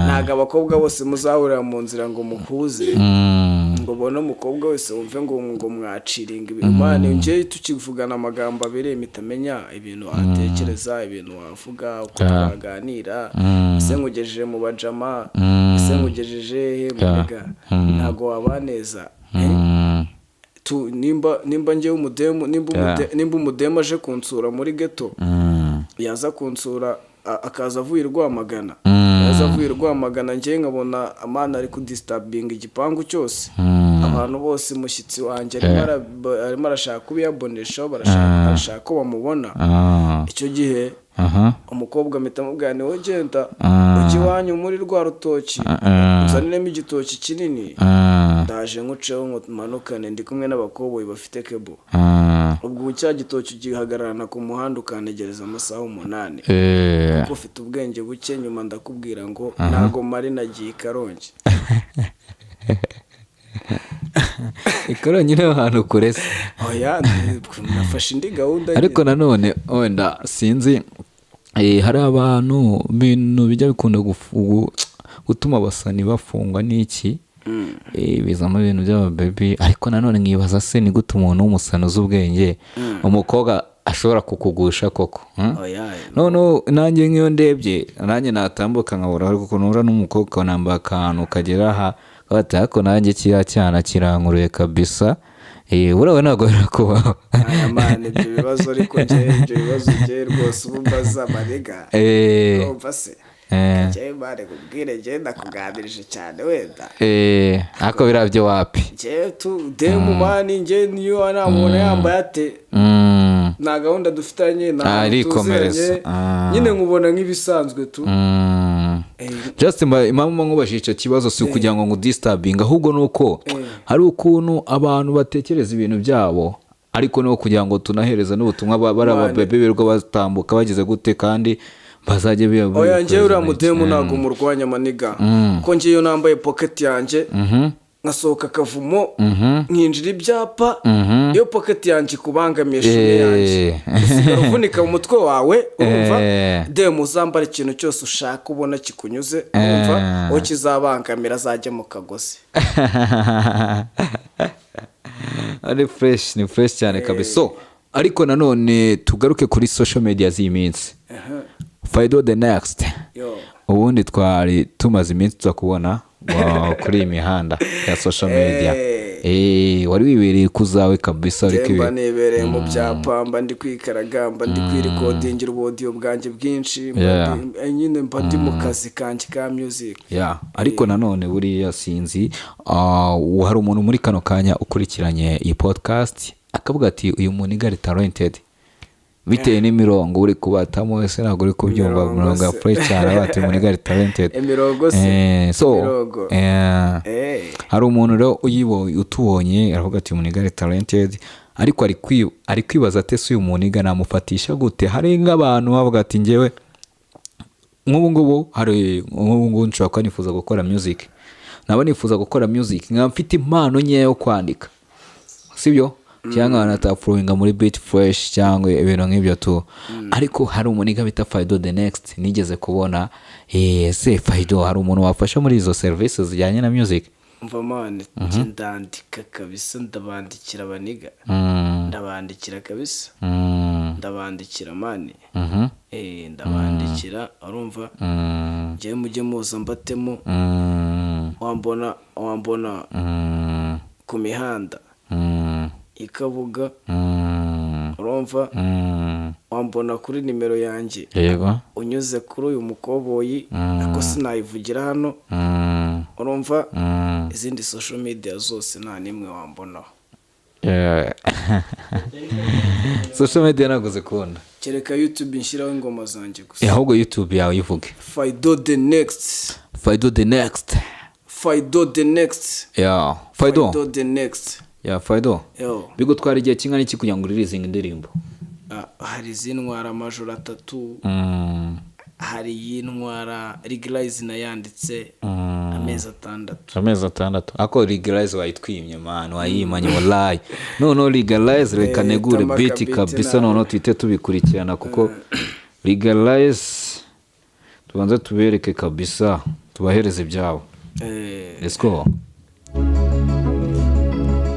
ntago abakobwa bose muzahurira mu nzira ngo muhuze ngo bona umukobwa wese wumve ngo mwaciringa ibintu mane nje tukivugana amagambo abere mitamenya ibintu atekereza ibintu wavuga uko twaganira ese ngugejeje mu bajama ese ngugejeje maniga ntago wabaneza tu nimba ngiye umudemo nimba umudemo aje kunsura muri ghetto yaza kunsura akaza avuye Rwamagana yaza avuye Rwamagana ngiye nkabona amana ari kudisturbing igipangu cyose abantu bose mushyitsi wanjye arimo arashaka kubiyabonesha barashaka ko bamubona icyo gihe umukobwa mitamubwira ni wowe genda ujye iwanyu muri rwa rutoki uzaniremo igitoki kinini ndaje nkuceho ngo tumanukane ndi kumwe n'abakoboyi bafite kebo ubwo cya gitoki gihagararana ku muhanda ukanegereza amasaha 8 kuko ufite ubwenge buke nyuma ndakubwira ngo ntago mari nagiye i Karongi Ikarongi niho hantu kurese oya nafashe indi gahunda ariko nanone wenda sinzi hari abantu bintu bijya bikunda gutuma abasani bafungwa n'iki bizamo ibintu by'aba baby ariko nanone nkibaza se ni gute umuntu w'umusana z'ubwenge umukobwa ashobora kukugusha koko none nanjye nk'iyo ndebye nanjye natambuka nkabura ariko kunura n'umukobwa namba akantu kagera aha batako nanjye cyana kiranguruye kabisa urawe ntago birakubaho amane ibyo bibazo ariko ibyo bibazo ngiye rwose ubumbaza amarega umva se ngiye mare kubwire ngiye ndakuganirije cyane wenda ako birabyo wapi ngiye tu demu mani ngiye niyo namubona yambaye ate nta gahunda dufitanye arikomereza nyine nkubona nk'ibisanzwe tu just impamvu nkubashije icyo kibazo si ukugira ngo disturbing ahubwo nuko hari ukuntu abantu batekereza ibintu byabo ariko no kugira ngo tunahereza n'ubutumwa baraba bebe birwa batambuka bageze gute kandi bazajye biyavuga oya ngiye uriya mudemu ntago umurwanya maniga ko ngiye yo nambaye pocket yanjye ngasohoka kavumo nkinjira ibyapa iyo pocket yanjye kubangamiye shime yanjye uvunika mu mutwe wawe urumva demu uzambara ikintu cyose ushaka ubona kikunyuze urumva aho kizabangamira azajye mu kagozi ari fresh ni fresh cyane kabisa so ariko nanone tugaruke kuri social media z'iminsi Fido the next ubundi twari tumaze iminsi tukubona kuri imihanda ya social media wari wibereye kuzawe kabisa ariko mba nebereye mu byapa mba ndi kwikaragamba ndi kwirekodingira ubudio bwanjye bwinshi nyine mba ndi mu kazi kanjye ka music ariko nanone buriya sinzi hari umuntu muri kano kanya ukurikiranye iyi podcast akavuga ati uyu muntu igari talented bitewe n'imirongo uri kubatamo wese ntabwo uri kubyumva umurongo ya fresh cyane bati umuntu igari talented imirongo se hari umuntu rero utubonye aravuga ati umuntu igari talented ariko ari kwibaza ate se uyu muntu iga namufatisha gute hari nk'abantu bavuga ati njyewe nk'ubu ngubu nshobora kuba nifuza gukora music naba nifuza gukora music nkaba mfite impano nkeya yo kwandika sibyo cyangwa natapfuringa muri beat fresh cyangwa ibintu nk'ibyo tu ariko hari umuniga bita Fido the next nigeze kubona se Fido hari umuntu wafasha muri izo services zijyanye na music mva mane ndandika kabisa ndabandikira abaniga ndabandikira kabisa ndabandikira mane ndabandikira urumva ngiye mujye muza mbatemo wambona ku mihanda ikabuga urumva wambona kuri nimero yanjye yego unyuze kuri uyu mukoboyi ako sinayivugira hano urumva izindi social media zose nta nimwe wambonaho social media naguze kubona kereka YouTube nshyiraho ingoma zanjye gusa ahubwo YouTube yawe ivuge Fido the next Fido the next Fido the next Fido the next Fido bigutwara igihe kingana iki kugira ngo uririzinge indirimbo hari zintwara amajoro 3 hari yintwara Legalize nayanditse amezi 6 ako Legalize wayitwimye man wayimanye wallahi no Legalize reka negure beat kabisa no twite tubikurikirana kuko Legalize tubanze tubereke kabisa tubahereze ibyabo. Let's go.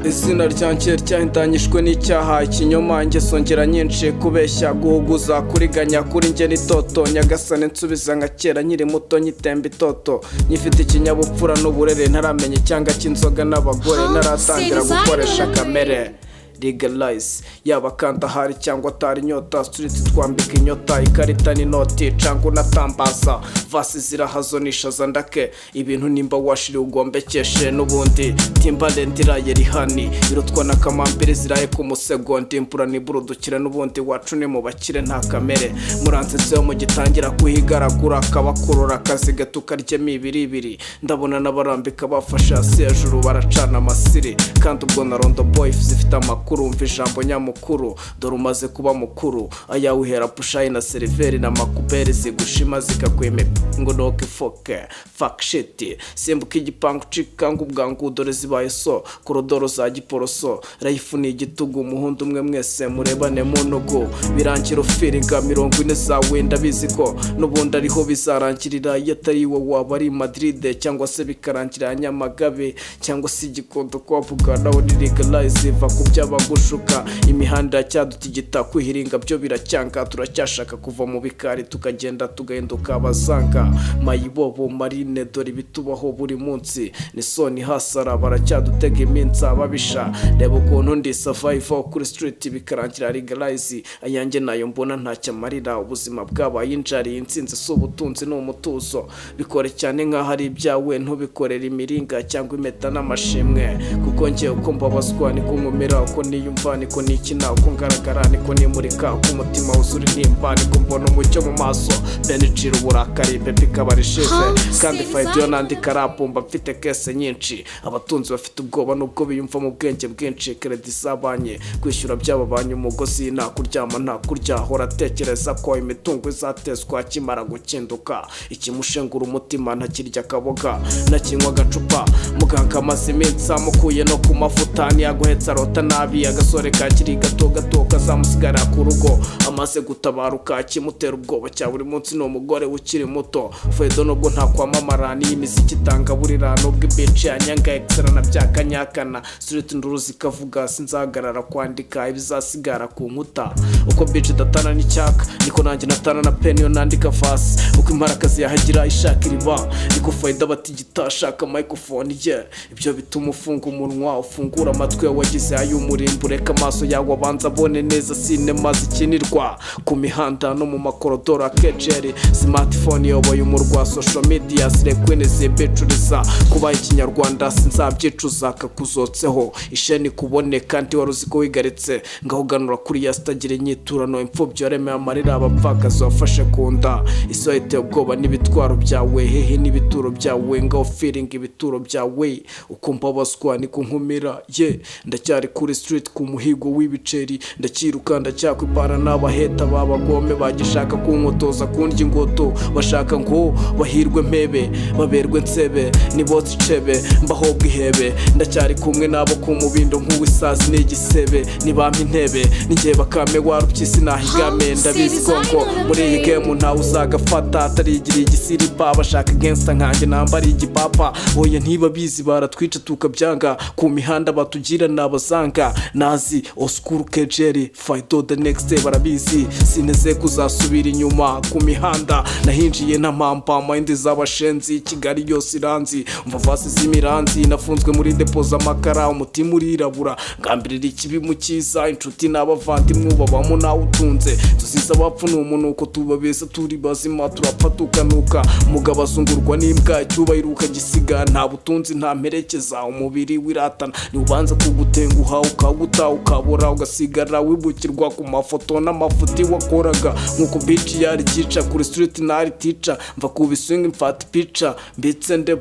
Izina ryanjye ryahindanyijwe n'icyaha ikinyoma ingeso ngera nyinshi kubeshya guhuguza kuriganya kuri njye n'itoto nyagasane nsubiza nka kera nkiri muto nyitemba itoto nyifite ikinyabupfura n'uburere ntaramenye cyanga cy'inzoga n'abagore naratangira gukoresha kamere legalize yaba kanda hari cyangwa atari inyota street twambika inyota ikarita n'inoti cango natambaza vasi zirahazonisha zandake ibintu nimba washiri ugombekeshe n'ubundi timbale ndiraye rihani irutwa na kamambere ziraye ku musegondi impura niburudukire n'ubundi wacu ni mu bakire nta kamere muransetseho mu gitangira kuhigaragura kabakurura akazi gato karyemo ibiri ndabona n'abarambika bafashe hasi hejuru baracana amasiri kandi ubwo na rondo boy zifite kurumva ijambo nyamukuru dore umaze kuba mukuru ayawe uhera pushayi na seriveri na makuberi zigushima zikakweme ngo noke foke fuck shit simbuka igipangu cikanga ubwangu dore zibaye so korodoro za giporoso rayifu ni igitugu umuhundu umwe mwese murebane mu ntugu birangira ufiringa 40 zawe ndabizi ko n'ubundi ariho bizarangirira iyo atari wowe waba ari Madrid cyangwa se bikarangira Nyamagabe cyangwa se igikondo kwavuga nawe legalize va ku by'abagushuka imihanda cyadutigita kwihiringa byo biracyanga turacyashaka kuva mu bikari tukagenda tugahinduka abazanga mayibobo marine dore bitubaho buri munsi ni soni hasara baracyadutega iminsi ababisha reba ukuntu ndi survival kuri street bikarangira legalize ayanjye nayo mbona ntacyo amarira ubuzima bwabaye injari insinzi s'ubutunzi n'umutuzo bikore cyane nkaho ari ibyawe ntubikorera imiringa cyangwa impeta n'amashimwe kuko njye uko mbabazwa niko nkomera uko niyumva niko nikina uko ngaragara niko nimurika uko umutima wuzura intimba niko mbona umucyo mu maso benicira uburakari pepe kabari shefe kandi faydiyo nandika rapumba mfite kese nyinshi abatunzi bafite ubwoba n'ubwo biyumva mu bwenge bwinshi kredi zabanye kwishyura by'ababanye umugozi nta kuryama nta kurya hora tekereza ko imitungo izatezwa kimara gukinduka ikimushengura umutima ntakirya kaboga nakinywa gacupa muganga amaze iminsi amukuye no ku mavuta niyaguhetsa rota nabi agasore kakiri gato kazamusigara ku rugo amaze gutabaruka kimutera ubwoba cya buri munsi no mugore ukiri muto fedo nubwo nta kwamamara ni imiziki itangaburira nubwo ibice yanyanga extra na byakanyakana street nduru zikavuga sinzagarara kwandika ibizasigara ku nkuta uko bitch datana n'icyaka niko nanjye natana na pen yo nandika fast uko imparakazi yahagira ishaka iriba niko fayda batigita ashaka microphone ye ibyo bituma ufunga umunwa ufungura amatwi wagize ay'umurimbo reka amaso yawe abanza abone neza cinema zikinirwa ku mihanda no mu makorodoro akejeri smartphone yoboye umurwa social media sirekwene zibecuriza kuba ikinyarwanda sinzabyicuza kakuzotseho isheni kubone kandi waruzi ko wigaretse ngaho ganura kuri ya stagire nyiturano imfubyo yaremeye amarira abapfakazi wafashe kunda isohete ubwoba n'ibitwaro byawe hehe n'ibituro byawe ngaho feeling ibituro byawe ukumva baswa ni kunkumira ye ndacyari kuri street ku muhigo w'ibiceri ndakiruka ndacyakwipana n'abaheta babagome bagishaka kunkotoza kundya ingoto bashaka ngo bahirwe mpebe baberwe nsebe niboze icebe mbahobwa ihebe ndacyari kumwe nabo ku mubindo nk'uwisazi n'igisebe nibampa intebe ninjye bakame warupyisi nahigame ndabizi konko muri iyi game ntawe uzagafata atarigira igisiripa bashaka gangsta nkanjye nambara igipapa oya ntibabizi baratwica tukabyanga ku mihanda batugira nabazanga nazi oskuru kejeri faydo the next day barabizi sineze kuzasubira inyuma ku mihanda nahinjiye nta mpampa mind z'abashenzi Kigali yose iranzi umva vasi z'imiranzi nafunzwe muri depo z'amakara umutima urirabura ngambirira ikibi mu cyiza inshuti n'abavandimwe babamo nawe utunze tuziza abapfu n'umuntu uko tubabeza turi bazima turapfa tukanuka umugabo azungurwa n'imbwa icyubahiro ukagisiga nta butunzi nta mperekeza umubiri wiratana ni ubanza kugutenguha ukaguta ukabora ugasigara wibukirwa ku mafoto n'amafuti wakoraga nkuko bitch yari gica kuri street nari teacher mva ku biswing mfata picture mbitse nde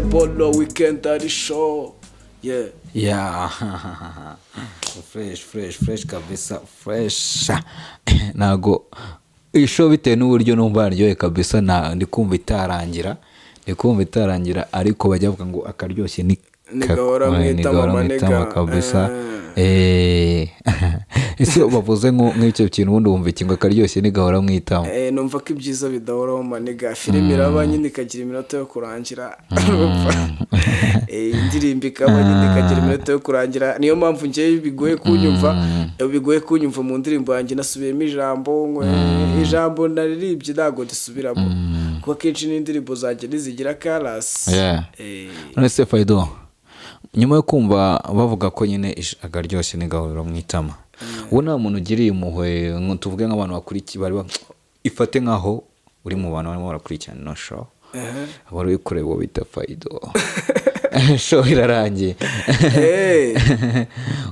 bolo weekend ari show yeah fresh kabisa fresh nago isho bitewe n'uburyo numva aryoye kabisa ndi kumva itarangira ariko bajya bavuga ngo akaryoshye ni gahora mwita kabisa ese bavuze nk'icyo kintu ubundi wumva ikingo karyoshye nigahora mwitamo. Numva ko ibyiza bidahoraho maniga, filime iraba nyine ikagira iminota yo kurangira, indirimbo ikaba nyine ikagira iminota yo kurangira. Niyo mpamvu njyewe bigoye kunyumva mu ndirimbo yanjye nasubiyemo ijambo naririmbye ntabwo risubiramo, kuko akenshi n'indirimbo zanjye ntizigira karasi. None se Faido, nyuma yo kumva bavuga ko nyine akaryoshye nigahora mwitama, ubu nta muntu ugiriye impuhwe tuvuge nk'abantu bakurikiye bari ifate nk'aho uri mu bantu barimo barakurikirana ino show, wari wikoreye uwo bita Faido, show irarangiye,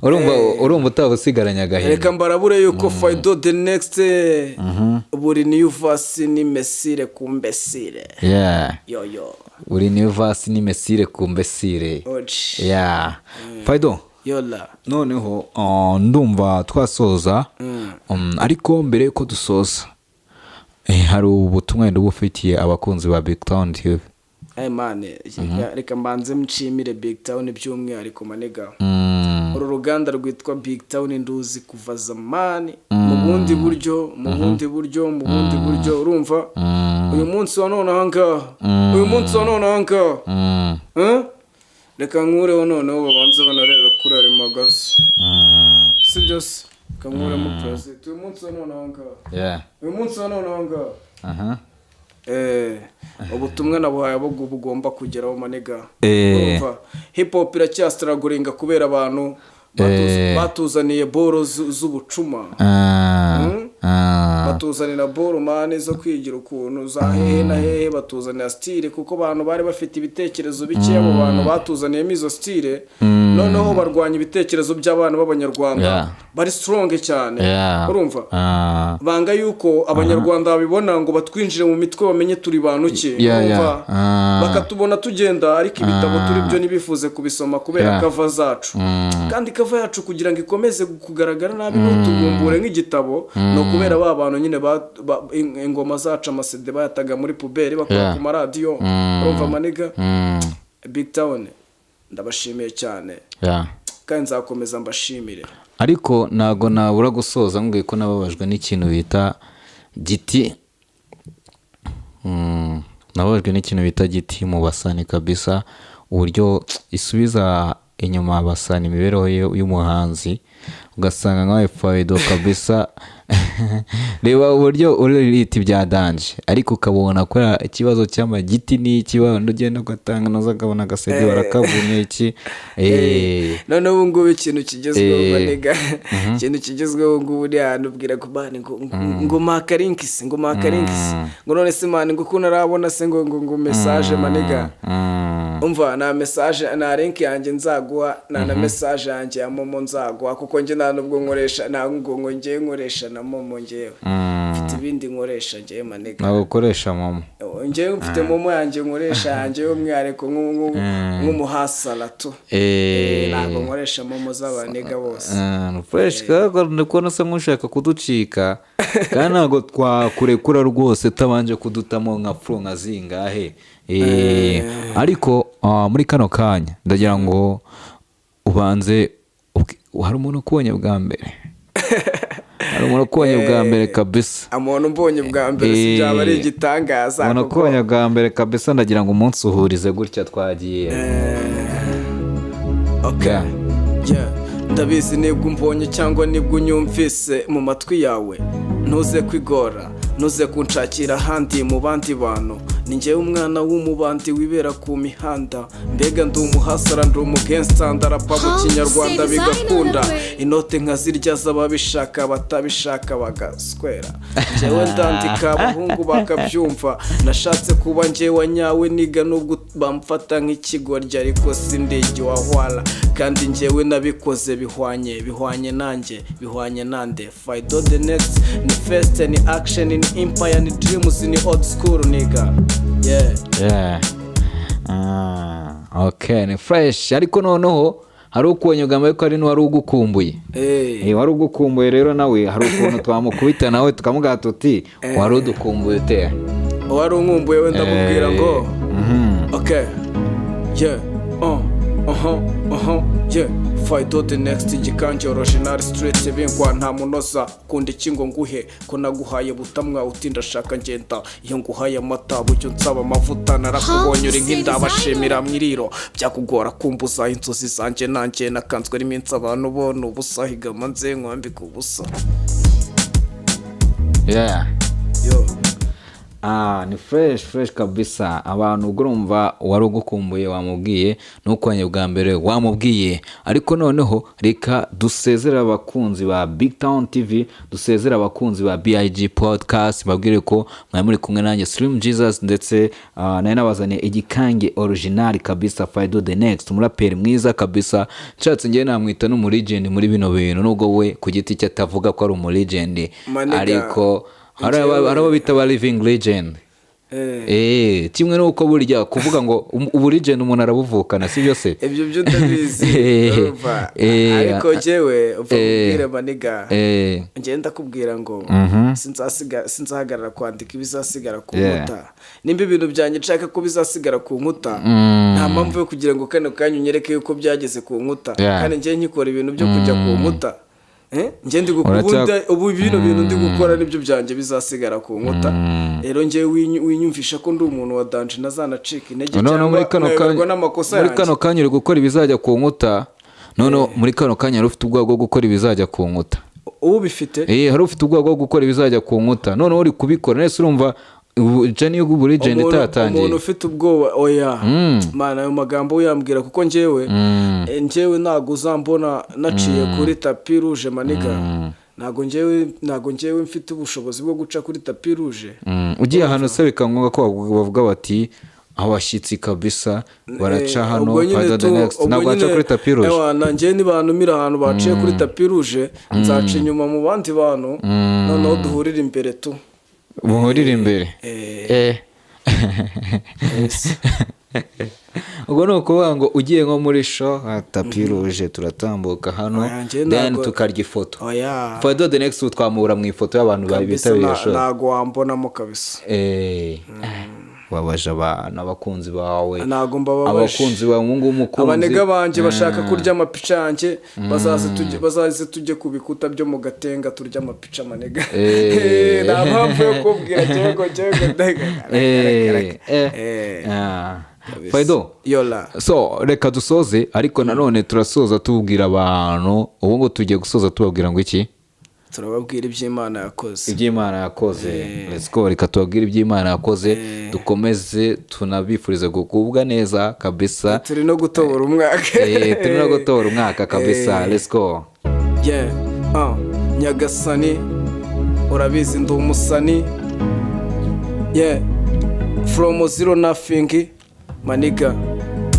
urumva utaba usigaranye agahinda. Reka mbarabure yuko Faido the next buri new verse ni mesire ku mbesire. Yo buri new verse ni mesire ku mbesire. Faido, yola noneho ndumva twasoza, ariko mbere ko dusoza hari ubutumwa ndubufitiye abakunzi ba BigTown TV. Reka mbanze mcimire BigTown by'umwihariko manega. Uru ruganda rwitwa BigTown nduzi kuva zamani, mu bundi buryo urumva. Uyu munsi wa none ahangaha reka nkureho noneho babanze banarebe kuri ari magazi, si byose kankuremo president. Uyu munsi wa none ahangaha ubutumwa nabuhaye bugomba kugeraho manega. Urumva hip hop iracyasitaraguringa kubera abantu batuzaniye boro z'ubucuma, batuzanira boro mane zo kwigira ukuntu za hehe na hehe, batuzanira style kuko abantu bari bafite ibitekerezo bike. Abo bantu batuzaniyemo izo style, noneho barwanya ibitekerezo by'abana b'abanyarwanda bari strong cyane. Urumva banga yuko abanyarwanda babibona ngo batwinjire mu mitwe bamenye turi bantu ki, urumva bakatubona tugenda, ariko ibitabo turi byo nibifuze kubisoma kubera kava zacu, kandi kava yacu kugira ngo ikomeze kugaragara nabi no tubumbure nk'igitabo, no kubera ba bantu nyine ingoma zacu amasede bayataga muri puberi bakora ku maradiyo. Urumva maniga, BigTown ndabashimiye cyane, kandi nzakomeza mbashimire. Ariko nago nabura gusoza nguye ko nababajwe n'ikintu bita giti, nababajwe n'ikintu bita giti mu basani kabisa, uburyo isubiza inyuma abasani imibereho y'umuhanzi, ugasanga nkawe Faido kabisa. Reba uburyo urita bya danje, ariko ukabona ko ikibazo cy'amagiti ni ikibazo ugenda ugatanga nazo akabona agasede barakavunye iki. None ubu ngubu ikintu kigezweho manega, ikintu kigezweho ngubu uri ahantu ubwira ku bana ngo makarinkisi ngo none se mani ngo ukuntu arabona se ngo message manega. Umva na message na link yanjye nzaguha, na message yanjye ya momo nzaguha, kuko nje nta nubwo nkoresha ngo ngiye nkoresha na momo ngewe. Mfite ibindi nkoresha ngewe manega. Ntabwo ukoresha momo? Ngewe mfite momo yanjye nkoresha yanjye y'umwihariko nk'umuhasala tu. Ntabwo nkoresha momo z'abanega bose. Fresh kako ndikubona se nkushaka kuducika, kandi ntabwo twakurekura rwose tabanje kudutamo nka fro nka zingahe. Ariko muri kano kanya ndagira ngo ubanze, hari umuntu ukubonye bwa mbere? Hari umuntu ukubonye bwa mbere kabisa? Umuntu mbonye bwa mbere si byaba ari igitangaza. Umuntu ukubonye bwa mbere kabisa, ndagira ngo umunsi uhurize gutya twagiye. Ndabizi nibwo umbonye cyangwa nibwo unyumvise mu matwi yawe, ntuze kwigora, ntuze kunshakira ahandi mu bandi bantu. Ni njyewe umwana w'umubandi wibera ku mihanda, mbega ndi umuhasara ndi umugangsta, ndarapa mu kinyarwanda bigakunda, inote nkazirya z'ababishaka batabishaka bagaswera. Njyewe ndandika abahungu bakabyumva, nashatse kuba njyewe nyawe niga nubwo bamfata nk'ikigoryi, ariko sindigi wahwala, kandi njyewe nabikoze bihwanye nanjye, bihwanye nande. Faido the next ni first, ni action, ni empire, ni dreams, ni old school nigga. Okay, ni fresh. Ariko noneho hari ukubonye bwa ko ari n'uwari ugukumbuye. Wari ugukumbuye rero nawe hari ukuntu twamukubita nawe tukamuga tuti wari udukumbuye ute? Wari unkumbuye wenda mubwira ngo okay Fido the next igikanje original street bingwa nta munoza kundi kingo nguhe ko naguhaye butamwa utinda shaka ngenda iyo nguhaye amata bucyo nsaba amavuta narakubonye uri nk'indabashimira mwiriro byakugora kumbuza inzozi zanje nanjye nakanzwe n'iminsi abantu bona ubusahiga manze nkwambika ubusa. Yeah. Yo ni fresh kabisa. Abantu ugurumva wari ugukumbuye wamubwiye nuko bwa mbere wamubwiye, ariko noneho reka dusezera abakunzi ba BigTown TV, dusezera abakunzi ba BIG podcast, babwire ko mwari muri kumwe nanjye Slim Jesus, ndetse nari nabazaniye igikange original kabisa Fido the next, umuraperi mwiza kabisa. Nshatse ngiye namwita n'umulegend muri bino bintu, nubwo we ku giti cye atavuga ko ari umulegend, ariko haraba bita ba living legend. Kimwe nuko burya kuvuga ngo ubu legend umuntu arabuvukana, sibyo se? Ibyo byo ndabizi urumva, ariko jewe ubwire maniga ngenda kubwira ngo sinzahagarara kwandika ibizasigara ku nkuta. Nimba ibintu byanjye nshaka ko bizasigara ku nkuta, nta mpamvu yo kugira ngo kano kanyu nyereke yuko byageze ku nkuta, kandi ngiye nkikora ibintu byo kujya ku nkuta. Ngende gukubunda ubu ibintu ndi gukora nibyo byanjye bizasigara ku nkuta. Rero ngiye winyumvisha ko ndi umuntu wa danje nazanacika intege cyangwa muri kano kanya uri gukora ibizajya ku nkuta. Muri kano kanya ufite ubwoba bwo gukora ibizajya ku nkuta. Ubu bifite hari ufite ubwoba bwo gukora ibizajya ku nkuta, none uri kubikora nese urumva jani yo guburi jeni tatangiye. Umuntu ufite ubwoba oya mana ayo magambo uyambwira, kuko njyewe ntago uzambona naciye kuri tapi rouge maniga. Ntago njyewe mfite ubushobozi bwo guca kuri tapi rouge. Ugiye ahantu se bikangombwa ko bavuga bati abashyitsi kabisa baraca hano Fido the next, ntabwo baca kuri tapi rouge. Nanjye ni bantu mira ahantu baciye kuri tapi rouge, nzaca inyuma mu bandi bantu, noneho duhurira imbere tu muhurira imbere. Ubwo ni ukuvuga ngo ugiye nko muri show tapi rouge turatambuka hano then tukarya ifoto. Fido the next twamura mu ifoto y'abantu bitabiriye show. Ntago wambonamo kabisa. Wabaje abana abakunzi bawe, abakunzi bawe umukunzi abanega banje bashaka kurya amapica yanjye, bazaze tujye kubikuta byo mu Gatenga turya amapica manega. Nta mpamvu yo kubwira jego Fido yola. So reka dusoze, ariko nanone turasoza tubwira abantu, ubu ngo tugiye gusoza tubabwira ngo iki? Turababwira iby'Imana yakoze. Let's go, reka tubabwire iby'Imana yakoze, dukomeze tunabifurize gukubwa neza kabisa. Turi no gutobora umwaka. Kabisa. Let's go. Nyagasani urabizi ndi umusani. From zero nothing maniga,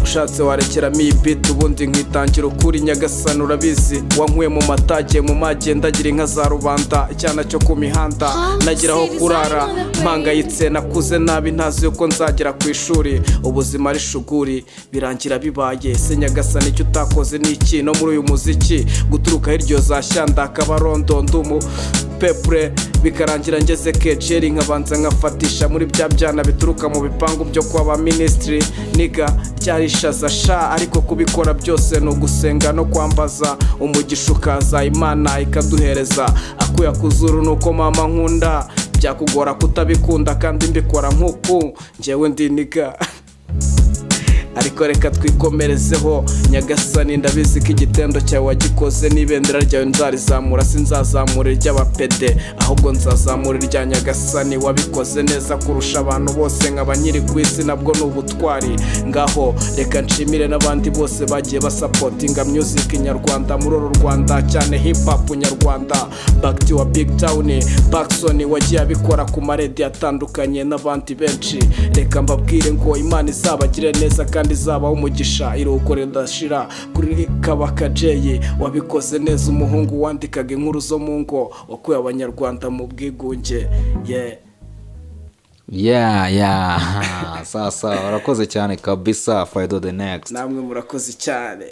ushatse warekeramo iyi beat ubundi nkitangira ukuri. Nyagasani urabizi wankuye mu matage mu magenda agira inka za rubanda, icyana cyo ku mihanda nagiraho kurara mpangayitse, nakuze nabi ntazi yuko nzagera ku ishuri, ubuzima ari shuguri birangira bibaye. Se Nyagasani icyo utakoze ni iki? No muri uyu muziki guturuka hiryo za Shyanda Kabarondo ndumu pepure bikarangira ngeze keceri nkabanza nkafatisha muri bya byana bituruka mu bipangu byo kwa ba ministry niga ryarishaza sha, ariko kubikora byose no gusenga no kwambaza umugisha ukaza Imana ikaduhereza akuya kuzuru nuko mama nkunda, byakugora kutabikunda kandi mbikora nk'uku njyewe ndi niga. Ariko reka twikomerezeho Nyagasani, ndabizi ko igitendo cyawe wagikoze, n'ibendera ryawe nzarizamura, sinzazamura iry'abapede ahubwo nzazamura irya Nyagasani. Wabikoze neza kurusha abantu bose, nkaba nyiri ku isi nabwo ni ubutwari. Ngaho reka nshimire n'abandi bose bagiye basapotinga music nyarwanda muri uru Rwanda, cyane hip hop nyarwanda. Back wa BigTown Backson wagiye abikora ku maredi atandukanye n'abandi benshi. Reka mbabwire ngo Imana izabagire neza kandi izabaho umugisha, iruko ridashira kuri Kabaka Jay. Wabikoze neza umuhungu wandikaga inkuru zo mu ngo, wakuye abanyarwanda mu bwigunge. Sasa warakoze cyane kabisa Fido the next. Namwe murakoze cyane.